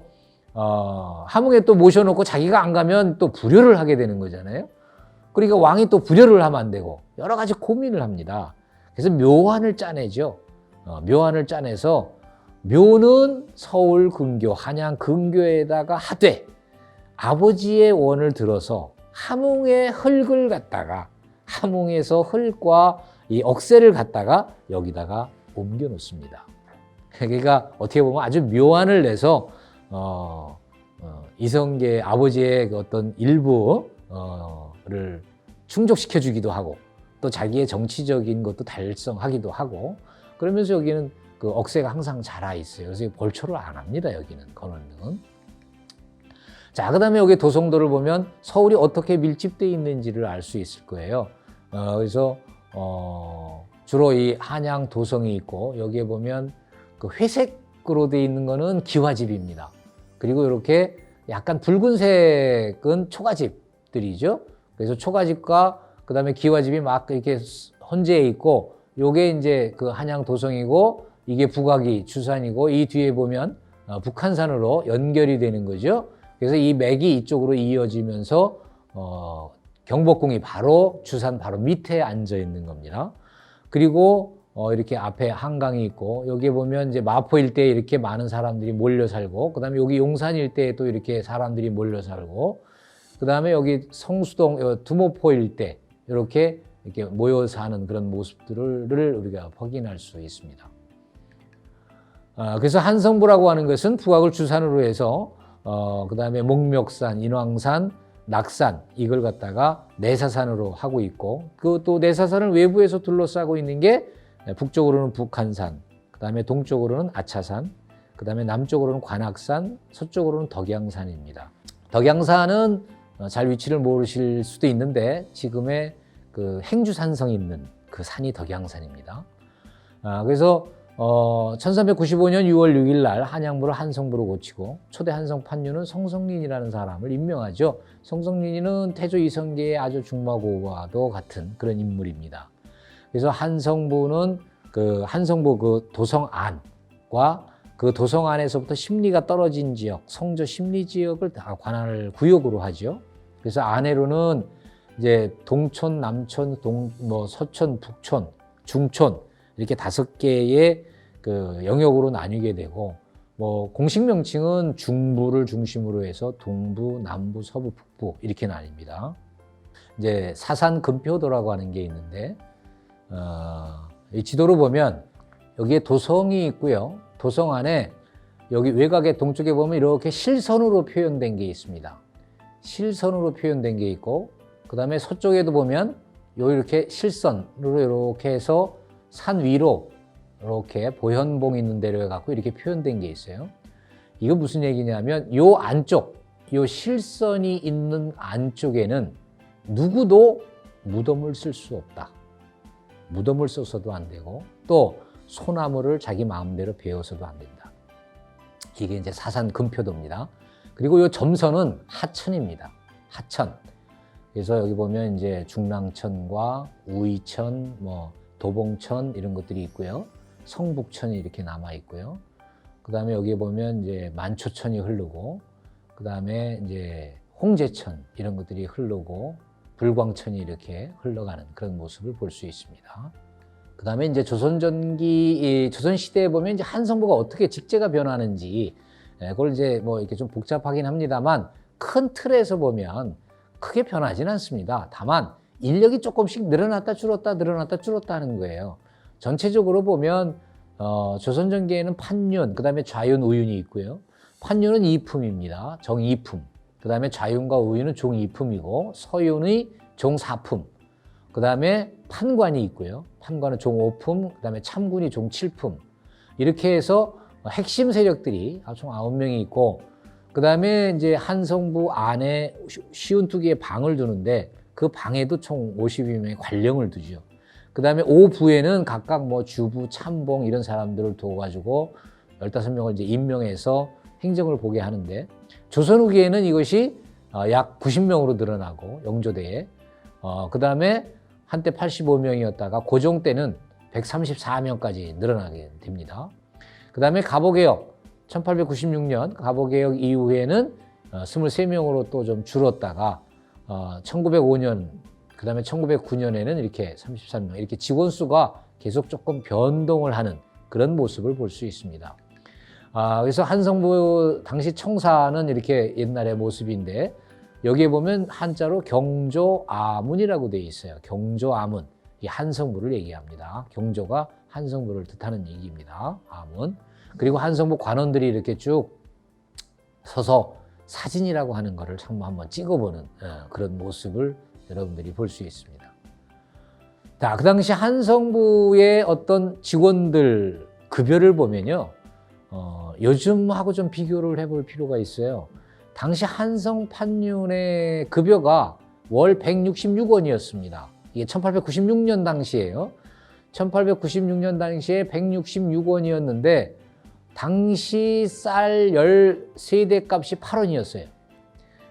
함흥에 또 모셔놓고 자기가 안 가면 또 불효를 하게 되는 거잖아요. 그러니까 왕이 또 불효를 하면 안 되고 여러 가지 고민을 합니다. 그래서 묘안을 짜내죠. 묘안을 짜내서 묘는 서울 근교, 한양 근교에다가 하되 아버지의 원을 들어서 함흥의 흙을 갖다가 함흥에서 흙과 이 억새를 갖다가 여기다가 옮겨 놓습니다. 그러니까 어떻게 보면 아주 묘안을 내서 이성계 아버지의 그 어떤 일부를 충족시켜 주기도 하고 또 자기의 정치적인 것도 달성하기도 하고 그러면서 여기는 그 억새가 항상 자라 있어요. 그래서 벌초를 안 합니다. 여기는 건원릉은. 자, 그다음에 여기 도성도를 보면 서울이 어떻게 밀집되어 있는지를 알 수 있을 거예요. 그래서 주로 이 한양 도성이 있고 여기에 보면 그 회색으로 되어 있는 거는 기와집입니다. 그리고 이렇게 약간 붉은색은 초가집들이죠. 그래서 초가집과 그다음에 기와집이 막 이렇게 혼재해 있고 요게 이제 그 한양 도성이고 이게 북악이 주산이고 이 뒤에 보면 북한산으로 연결이 되는 거죠. 그래서 이 맥이 이쪽으로 이어지면서 경복궁이 바로 주산 바로 밑에 앉아 있는 겁니다. 그리고 이렇게 앞에 한강이 있고 여기에 보면 이제 마포 일대에 이렇게 많은 사람들이 몰려 살고 그다음에 여기 용산 일대에 또 이렇게 사람들이 몰려 살고 그다음에 여기 성수동 두모포 일대 이렇게 모여 사는 그런 모습들을 우리가 확인할 수 있습니다. 그래서 한성부라고 하는 것은 북악을 주산으로 해서 그다음에 목멱산, 인왕산, 낙산 이걸 갖다가 내사산으로 하고 있고 그 또 내사산을 외부에서 둘러싸고 있는 게 북쪽으로는 북한산, 그다음에 동쪽으로는 아차산, 그다음에 남쪽으로는 관악산, 서쪽으로는 덕양산입니다. 덕양산은 잘 위치를 모르실 수도 있는데 지금의 그 행주산성이 있는 그 산이 덕양산입니다. 그래서 1395년 6월 6일 날 한양부를 한성부로 고치고 초대 한성 판유는 성성린이라는 사람을 임명하죠. 성성린이는 태조 이성계의 아주 중마고와도 같은 그런 인물입니다. 그래서 한성부는 그 한성부 그 도성 안과 그 도성 안에서부터 심리가 떨어진 지역, 성저 심리 지역을 다 관할 구역으로 하죠. 그래서 안으로는 이제 동촌, 남촌, 서촌, 북촌, 중촌 이렇게 5개의 그 영역으로 나뉘게 되고 공식 명칭은 중부를 중심으로 해서 동부, 남부, 서부, 북부 이렇게 나뉩니다. 이제 사산금표도라고 하는 게 있는데 이 지도로 보면 여기에 도성이 있고요. 도성 안에 여기 외곽의 동쪽에 보면 이렇게 실선으로 표현된 게 있습니다. 실선으로 표현된 게 있고 그 다음에 서쪽에도 보면 이렇게 실선으로 이렇게 해서 산 위로 이렇게 보현봉 있는 데로 해갖고 이렇게 표현된 게 있어요. 이거 무슨 얘기냐면 요 안쪽, 요 실선이 있는 안쪽에는 누구도 무덤을 쓸 수 없다. 무덤을 써서도 안 되고 또 소나무를 자기 마음대로 베어서도 안 된다. 이게 이제 사산금표도입니다. 그리고 요 점선은 하천입니다. 하천. 그래서 여기 보면 이제 중랑천과 우이천, 도봉천 이런 것들이 있고요. 성북천이 이렇게 남아 있고요. 그 다음에 여기 보면 이제 만초천이 흐르고, 그 다음에 이제 홍제천 이런 것들이 흐르고, 불광천이 이렇게 흘러가는 그런 모습을 볼 수 있습니다. 그 다음에 이제 조선시대에 보면 이제 한성부가 어떻게 직제가 변하는지, 그걸 이제 이렇게 좀 복잡하긴 합니다만, 큰 틀에서 보면 크게 변하지는 않습니다. 다만, 인력이 조금씩 늘어났다 줄었다 하는 거예요. 전체적으로 보면 조선전기에는 판윤, 그 다음에 좌윤, 우윤이 있고요. 판윤은 이품입니다. 정이품. 그 다음에 좌윤과 우윤은 종이품이고 서윤의 종사품. 그 다음에 판관이 있고요. 판관은 종오품, 그 다음에 참군이 종칠품. 이렇게 해서 핵심 세력들이 총 9명이 있고, 그 다음에 이제 한성부 안에 쉬운 두 개의 방을 두는데 그 방에도 총 52명의 관령을 두죠. 그 다음에 5부에는 각각 주부, 참봉 이런 사람들을 두어가지고 15명을 이제 임명해서 행정을 보게 하는데, 조선 후기에는 이것이 약 90명으로 늘어나고 영조대에, 그 다음에 한때 85명이었다가 고종 때는 134명까지 늘어나게 됩니다. 그 다음에 가보개혁 1896년 가보개혁 이후에는 23명으로 또 좀 줄었다가 1905년 그 다음에 1909년에는 이렇게 33명 이렇게 직원 수가 계속 조금 변동을 하는 그런 모습을 볼 수 있습니다. 그래서 한성부 당시 청사는 이렇게 옛날의 모습인데, 여기에 보면 한자로 경조아문이라고 되어 있어요. 경조아문, 이 한성부를 얘기합니다. 경조가 한성부를 뜻하는 얘기입니다. 아문. 그리고 한성부 관원들이 이렇게 쭉 서서 사진이라고 하는 거를 한번 찍어보는 그런 모습을 여러분들이 볼 수 있습니다. 자, 그 당시 한성부의 어떤 직원들 급여를 보면요, 요즘하고 좀 비교를 해볼 필요가 있어요. 당시 한성 판윤의 급여가 월 166원이었습니다. 이게 1896년 당시예요. 1896년 당시에 166원이었는데 당시 쌀 13대 값이 8원이었어요.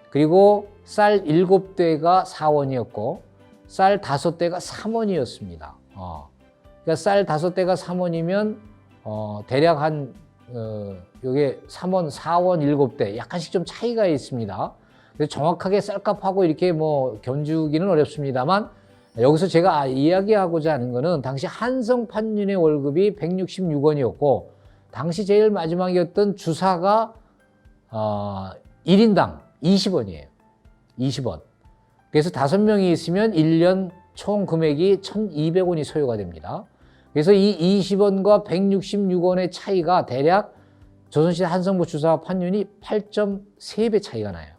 그리고 쌀 7대가 4원이었고 쌀 5대가 3원이었습니다. 그러니까 쌀 5대가 3원이면 대략 한 요게 3원, 4원, 7대 약간씩 좀 차이가 있습니다. 그래서 정확하게 쌀값하고 이렇게 견주기는 어렵습니다만, 여기서 제가 이야기하고자 하는 거는 당시 한성 판윤의 월급이 166원이었고 당시 제일 마지막이었던 주사가 1인당 20원이에요. 20원. 그래서 5명이 있으면 1년 총 금액이 1,200원이 소요가 됩니다. 그래서 이 20원과 166원의 차이가 대략 조선시대 한성부 주사 판윤이 8.3배 차이가 나요.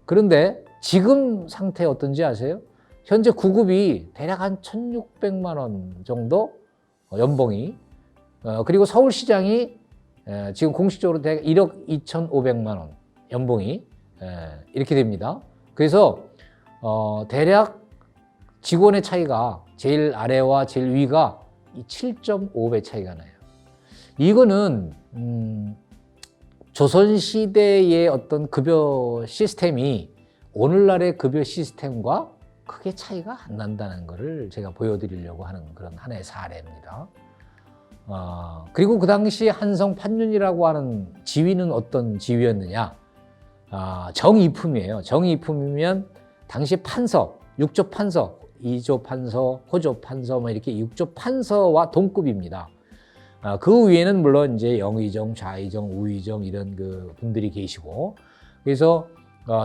그런데 지금 상태 어떤지 아세요? 현재 구급이 대략 한 1,600만 원 정도 연봉이, 그리고 서울시장이 지금 공식적으로 대략 1억 2,500만 원 연봉이 이렇게 됩니다. 그래서 대략 직원의 차이가 제일 아래와 제일 위가 7.5배 차이가 나요. 이거는 조선시대의 어떤 급여 시스템이 오늘날의 급여 시스템과 크게 차이가 안 난다는 것을 제가 보여드리려고 하는 그런 하나의 사례입니다. 그리고 그 당시 한성 판윤이라고 하는 지위는 어떤 지위였느냐? 정이품이에요. 정이품이면 당시 판서, 6조 판서, 2조 판서, 호조 판서 뭐 이렇게 6조 판서와 동급입니다. 그 위에는 물론 이제 영의정, 좌의정, 우의정 이런 그 분들이 계시고, 그래서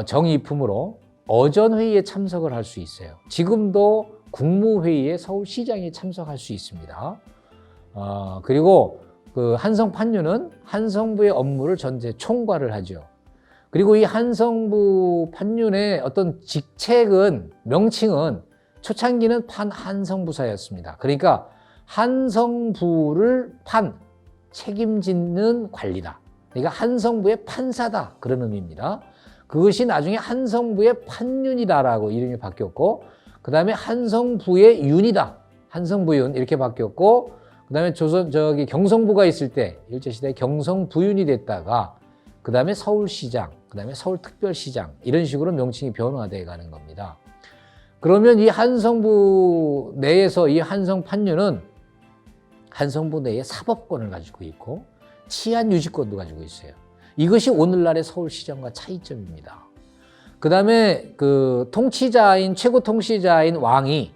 정의품으로 어전회의에 참석을 할 수 있어요. 지금도 국무회의에 서울시장이 참석할 수 있습니다. 그리고 그 한성판유는 한성부의 업무를 전체 총괄을 하죠. 그리고 이 한성부 판윤의 어떤 직책은, 명칭은 초창기는 판한성부사였습니다. 그러니까 한성부를 책임짓는 관리다. 그러니까 한성부의 판사다, 그런 의미입니다. 그것이 나중에 한성부의 판윤이다라고 이름이 바뀌었고, 그 다음에 한성부의 윤이다, 한성부윤 이렇게 바뀌었고, 그 다음에 경성부가 있을 때 일제시대에 경성부윤이 됐다가, 그 다음에 서울시장, 그 다음에 서울특별시장 이런 식으로 명칭이 변화되어 가는 겁니다. 그러면 이 한성부 내에서 이 한성판윤은 한성부 내에 사법권을 가지고 있고 치안 유지권도 가지고 있어요. 이것이 오늘날의 서울시장과 차이점입니다. 그 다음에 그 통치자인, 최고 통치자인 왕이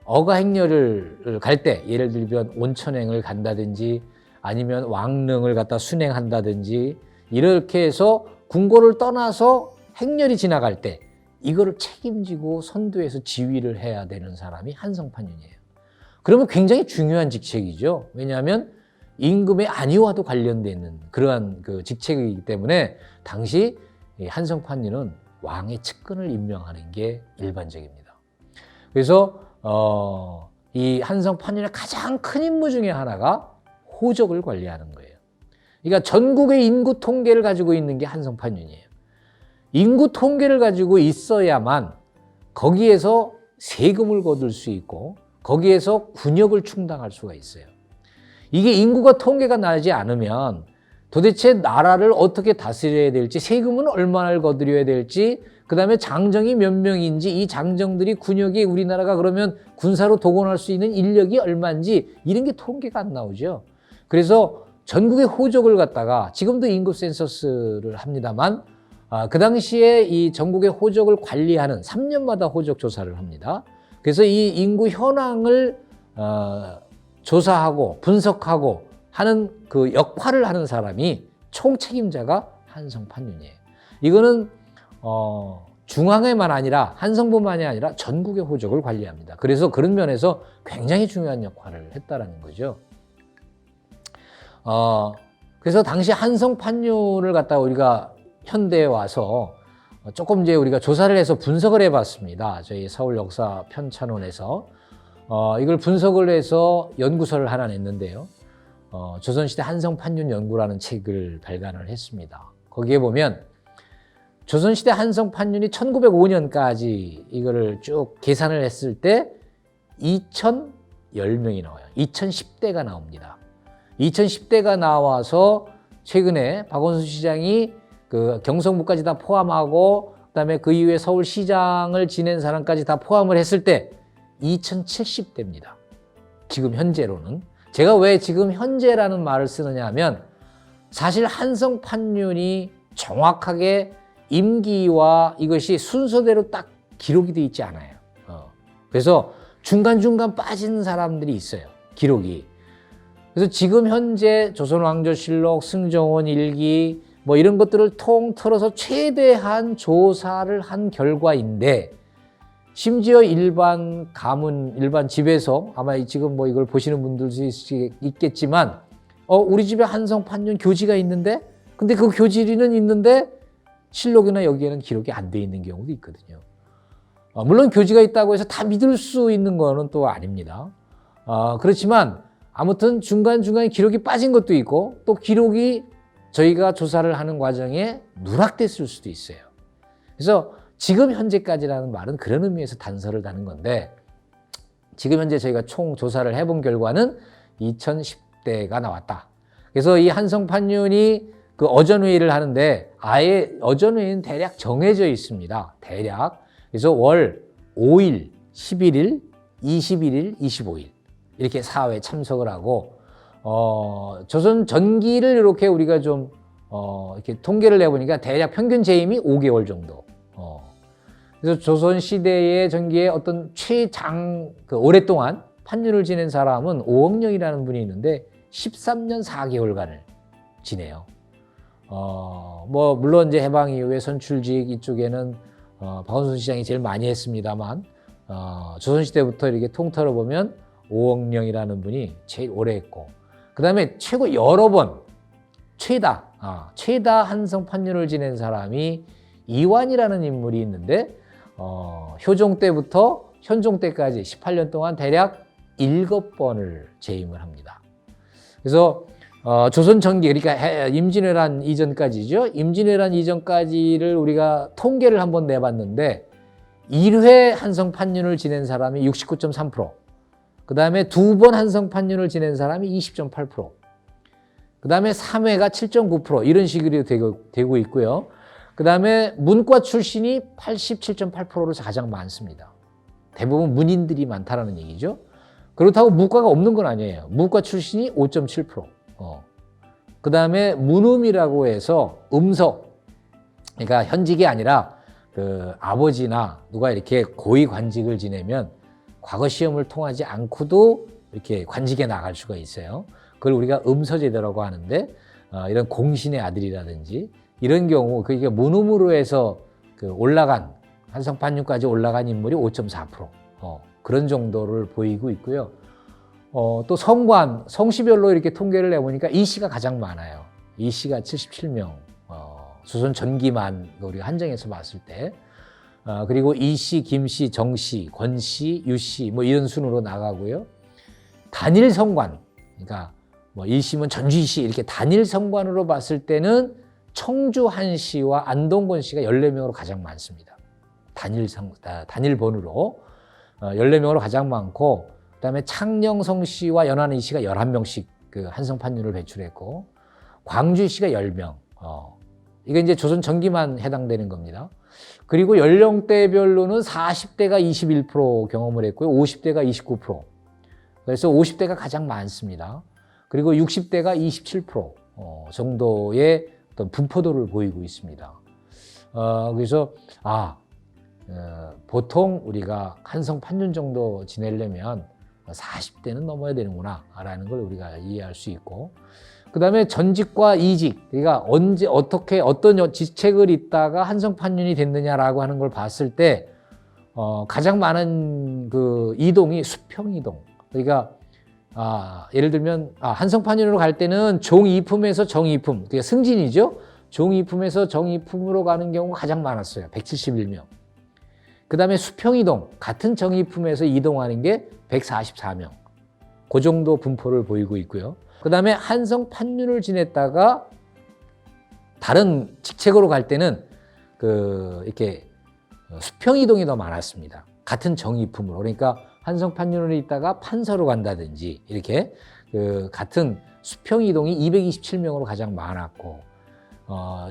어가행렬을 갈 때, 예를 들면 온천행을 간다든지 아니면 왕릉을 갖다 순행한다든지 이렇게 해서 궁궐을 떠나서 행렬이 지나갈 때 이거를 책임지고 선두에서 지휘를 해야 되는 사람이 한성판윤이에요. 그러면 굉장히 중요한 직책이죠. 왜냐하면 임금의 안위와도 관련되는 그러한 그 직책이기 때문에 당시 한성판윤은 왕의 측근을 임명하는 게 일반적입니다. 그래서 이 한성판윤의 가장 큰 임무 중에 하나가 호적을 관리하는 거예요. 그러니까 전국의 인구 통계를 가지고 있는 게 한성판윤이에요. 인구 통계를 가지고 있어야만 거기에서 세금을 거둘 수 있고 거기에서 군역을 충당할 수가 있어요. 이게 인구가 통계가 나지 않으면 도대체 나라를 어떻게 다스려야 될지, 세금은 얼마나 거두려야 될지, 그 다음에 장정이 몇 명인지, 이 장정들이 군역에 우리나라가 그러면 군사로 동원할 수 있는 인력이 얼마인지 이런 게 통계가 안 나오죠. 그래서 전국의 호적을 갖다가, 지금도 인구 센서스를 합니다만 그 당시에 이 전국의 호적을 관리하는 3년마다 호적 조사를 합니다. 그래서 이 인구 현황을 조사하고 분석하고 하는 그 역할을 하는 사람이 총책임자가 한성판윤이에요. 이거는 중앙에만 아니라 한성부만이 아니라 전국의 호적을 관리합니다. 그래서 그런 면에서 굉장히 중요한 역할을 했다라는 거죠. 그래서 당시 한성판윤을 갖다가 우리가 현대에 와서 조금 이제 우리가 조사를 해서 분석을 해봤습니다. 저희 서울 역사 편찬원에서 이걸 분석을 해서 연구서를 하나 냈는데요. 조선시대 한성판윤 연구라는 책을 발간을 했습니다. 거기에 보면 조선시대 한성판윤이 1905년까지 이거를 쭉 계산을 했을 때 2010명이 나와요. 2010대가 나옵니다. 2010대가 나와서 최근에 박원순 시장이 그 경성부까지 다 포함하고 그다음에 그 이후에 서울시장을 지낸 사람까지 다 포함을 했을 때 2070대입니다. 지금 현재로는. 제가 왜 지금 현재라는 말을 쓰느냐 하면 사실 한성판윤이 정확하게 임기와 이것이 순서대로 딱 기록이 되어 있지 않아요. 그래서 중간중간 빠진 사람들이 있어요. 기록이. 그래서 지금 현재 조선왕조실록, 승정원 일기 뭐 이런 것들을 통틀어서 최대한 조사를 한 결과인데, 심지어 일반 가문, 일반 집에서 아마 지금 뭐 이걸 보시는 분들도 있겠지만 우리 집에 한성판윤 교지가 있는데, 근데 그 교지는 있는데 실록이나 여기에는 기록이 안 돼 있는 경우도 있거든요. 물론 교지가 있다고 해서 다 믿을 수 있는 거는 또 아닙니다. 그렇지만 아무튼 중간중간에 기록이 빠진 것도 있고, 또 기록이 저희가 조사를 하는 과정에 누락됐을 수도 있어요. 그래서 지금 현재까지라는 말은 그런 의미에서 단서를 다는 건데, 지금 현재 저희가 총 조사를 해본 결과는 2010대가 나왔다. 그래서 이 한성판윤이 그 어전회의를 하는데, 아예 어전회의는 대략 정해져 있습니다. 대략. 그래서 월 5일, 11일, 21일, 25일 이렇게 4회 참석을 하고, 조선 전기를 이렇게 우리가 좀 이렇게 통계를 내보니까 대략 평균 재임이 5개월 정도. 그래서 조선시대의 전기의 어떤 오랫동안 판륜을 지낸 사람은 오억령이라는 분이 있는데 13년 4개월간을 지내요. 물론 이제 해방 이후에 선출직 이쪽에는 박원순 시장이 제일 많이 했습니다만, 조선시대부터 이렇게 통틀어 보면 오억령이라는 분이 제일 오래 했고, 그 다음에 최고 여러 번, 최다 한성 판륜을 지낸 사람이 이완이라는 인물이 있는데, 효종 때부터 현종 때까지 18년 동안 대략 7번을 재임을 합니다. 그래서 조선 전기, 그러니까 임진왜란 이전까지죠. 임진왜란 이전까지를 우리가 통계를 한번 내봤는데 1회 한성 판륜을 지낸 사람이 69.3%, 그 다음에 2번 한성 판륜을 지낸 사람이 20.8%, 그 다음에 3회가 7.9% 이런 식으로 되고 있고요. 그 다음에 문과 출신이 87.8%로 가장 많습니다. 대부분 문인들이 많다라는 얘기죠. 그렇다고 문과가 없는 건 아니에요. 문과 출신이 5.7%. 그 다음에 문음이라고 해서 음석, 그러니까 현직이 아니라 그 아버지나 누가 이렇게 고위 관직을 지내면 과거 시험을 통하지 않고도 이렇게 관직에 나갈 수가 있어요. 그걸 우리가 음서제도라고 하는데, 이런 공신의 아들이라든지 이런 경우, 그러니까 문음으로 해서 그 올라간, 한성판륜까지 올라간 인물이 5.4%. 그런 정도를 보이고 있고요. 또 성관, 성씨별로 이렇게 통계를 내보니까 이씨가 가장 많아요. 이씨가 77명. 조선 전기만 우리가 한정해서 봤을 때. 그리고 이씨, 김씨, 정씨, 권씨, 유씨 뭐 이런 순으로 나가고요. 단일 성관, 그러니까 뭐 이씨면 전주이씨 이렇게 단일 성관으로 봤을 때는 청주 한씨와 안동권 씨가 14명으로 가장 많습니다. 단일 번으로 14명으로 가장 많고, 그다음에 창녕성 씨와 연안의 씨가 11명씩 그 한성 판륜을 배출했고, 광주시가 10명. 이게 이제 조선 전기만 해당되는 겁니다. 그리고 연령대별로는 40대가 21% 경험을 했고요. 50대가 29%. 그래서 50대가 가장 많습니다. 그리고 60대가 27% 정도의 어떤 분포도를 보이고 있습니다. 그래서 보통 우리가 한성 판륜 정도 지내려면 40대는 넘어야 되는구나 라는 걸 우리가 이해할 수 있고, 그 다음에 전직과 이직, 그러니까 언제 어떻게 어떤 직책을 잇다가 한성 판륜이 됐느냐라고 하는 걸 봤을 때 가장 많은 그 이동이 수평 이동. 그러니까 예를 들면 한성 판륜으로 갈 때는 종이품에서 정이품, 그러니까 승진이죠. 종이품에서 정이품으로 가는 경우가 가장 많았어요. 171명. 그 다음에 수평 이동, 같은 정이품에서 이동하는 게 144명. 그 정도 분포를 보이고 있고요. 그 다음에 한성 판륜을 지냈다가 다른 직책으로 갈 때는 이렇게 수평 이동이 더 많았습니다. 같은 정이품으로. 그러니까 한성 판륜을 있다가 판서로 간다든지 이렇게 같은 수평 이동이 227명으로 가장 많았고,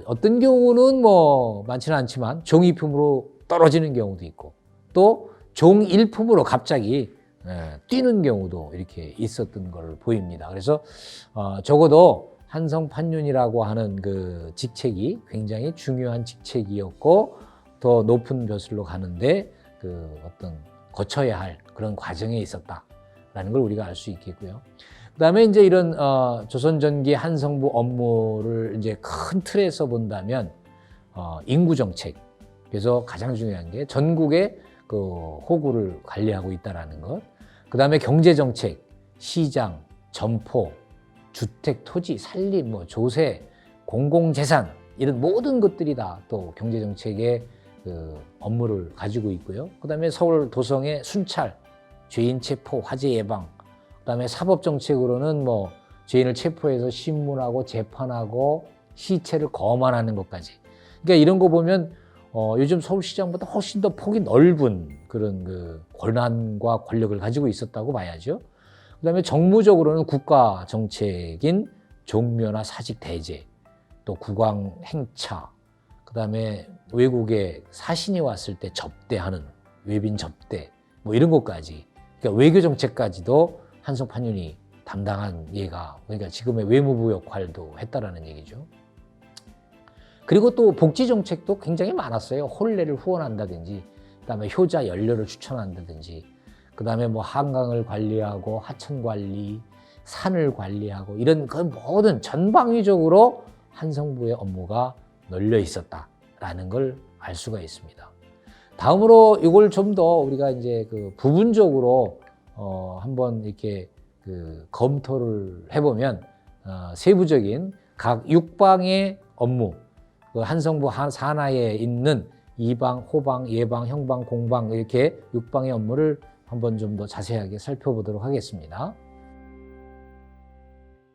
어떤 경우는 뭐 많지는 않지만 종이품으로 떨어지는 경우도 있고, 또 종일품으로 갑자기 뛰는 경우도 이렇게 있었던 걸 보입니다. 그래서 적어도 한성 판륜이라고 하는 그 직책이 굉장히 중요한 직책이었고, 더 높은 벼슬로 가는데 어떤 거쳐야 할 그런 과정에 있었다라는 걸 우리가 알 수 있겠고요. 그다음에 이제 이런 조선전기 한성부 업무를 이제 큰 틀에서 본다면 인구 정책. 그래서 가장 중요한 게 전국의 그 호구를 관리하고 있다라는 것. 그다음에 경제 정책, 시장, 점포, 주택, 토지, 산림, 뭐 조세, 공공재산 이런 모든 것들이 다 또 경제 정책의 그 업무를 가지고 있고요. 그다음에 서울 도성의 순찰, 죄인 체포, 화재 예방. 그다음에 사법 정책으로는 뭐 죄인을 체포해서 신문하고 재판하고 시체를 검안하는 것까지. 그러니까 이런 거 보면 요즘 서울시장보다 훨씬 더 폭이 넓은 그런 그 권한과 권력을 가지고 있었다고 봐야죠. 그다음에 정무적으로는 국가 정책인 종묘나 사직 대제, 또 국왕 행차, 그다음에 외국에 사신이 왔을 때 접대하는 외빈 접대, 뭐 이런 것까지. 그러니까 외교 정책까지도 한성 판륜이 담당한 예가, 그러니까 지금의 외무부 역할도 했다라는 얘기죠. 그리고 또 복지 정책도 굉장히 많았어요. 혼례를 후원한다든지. 그다음에 효자 연료를 추천한다든지, 그다음에 뭐 한강을 관리하고 하천 관리, 산을 관리하고 이런 그 모든 전방위적으로 한성부의 업무가 널려 있었다라는 걸 알 수가 있습니다. 다음으로 이걸 좀 더 우리가 이제 그 부분적으로 한번 이렇게 그 검토를 해보면 세부적인 각 육방의 업무, 그 한성부 산하에 있는 이방, 호방, 예방, 형방, 공방 이렇게 육방의 업무를 한번 좀 더 자세하게 살펴보도록 하겠습니다.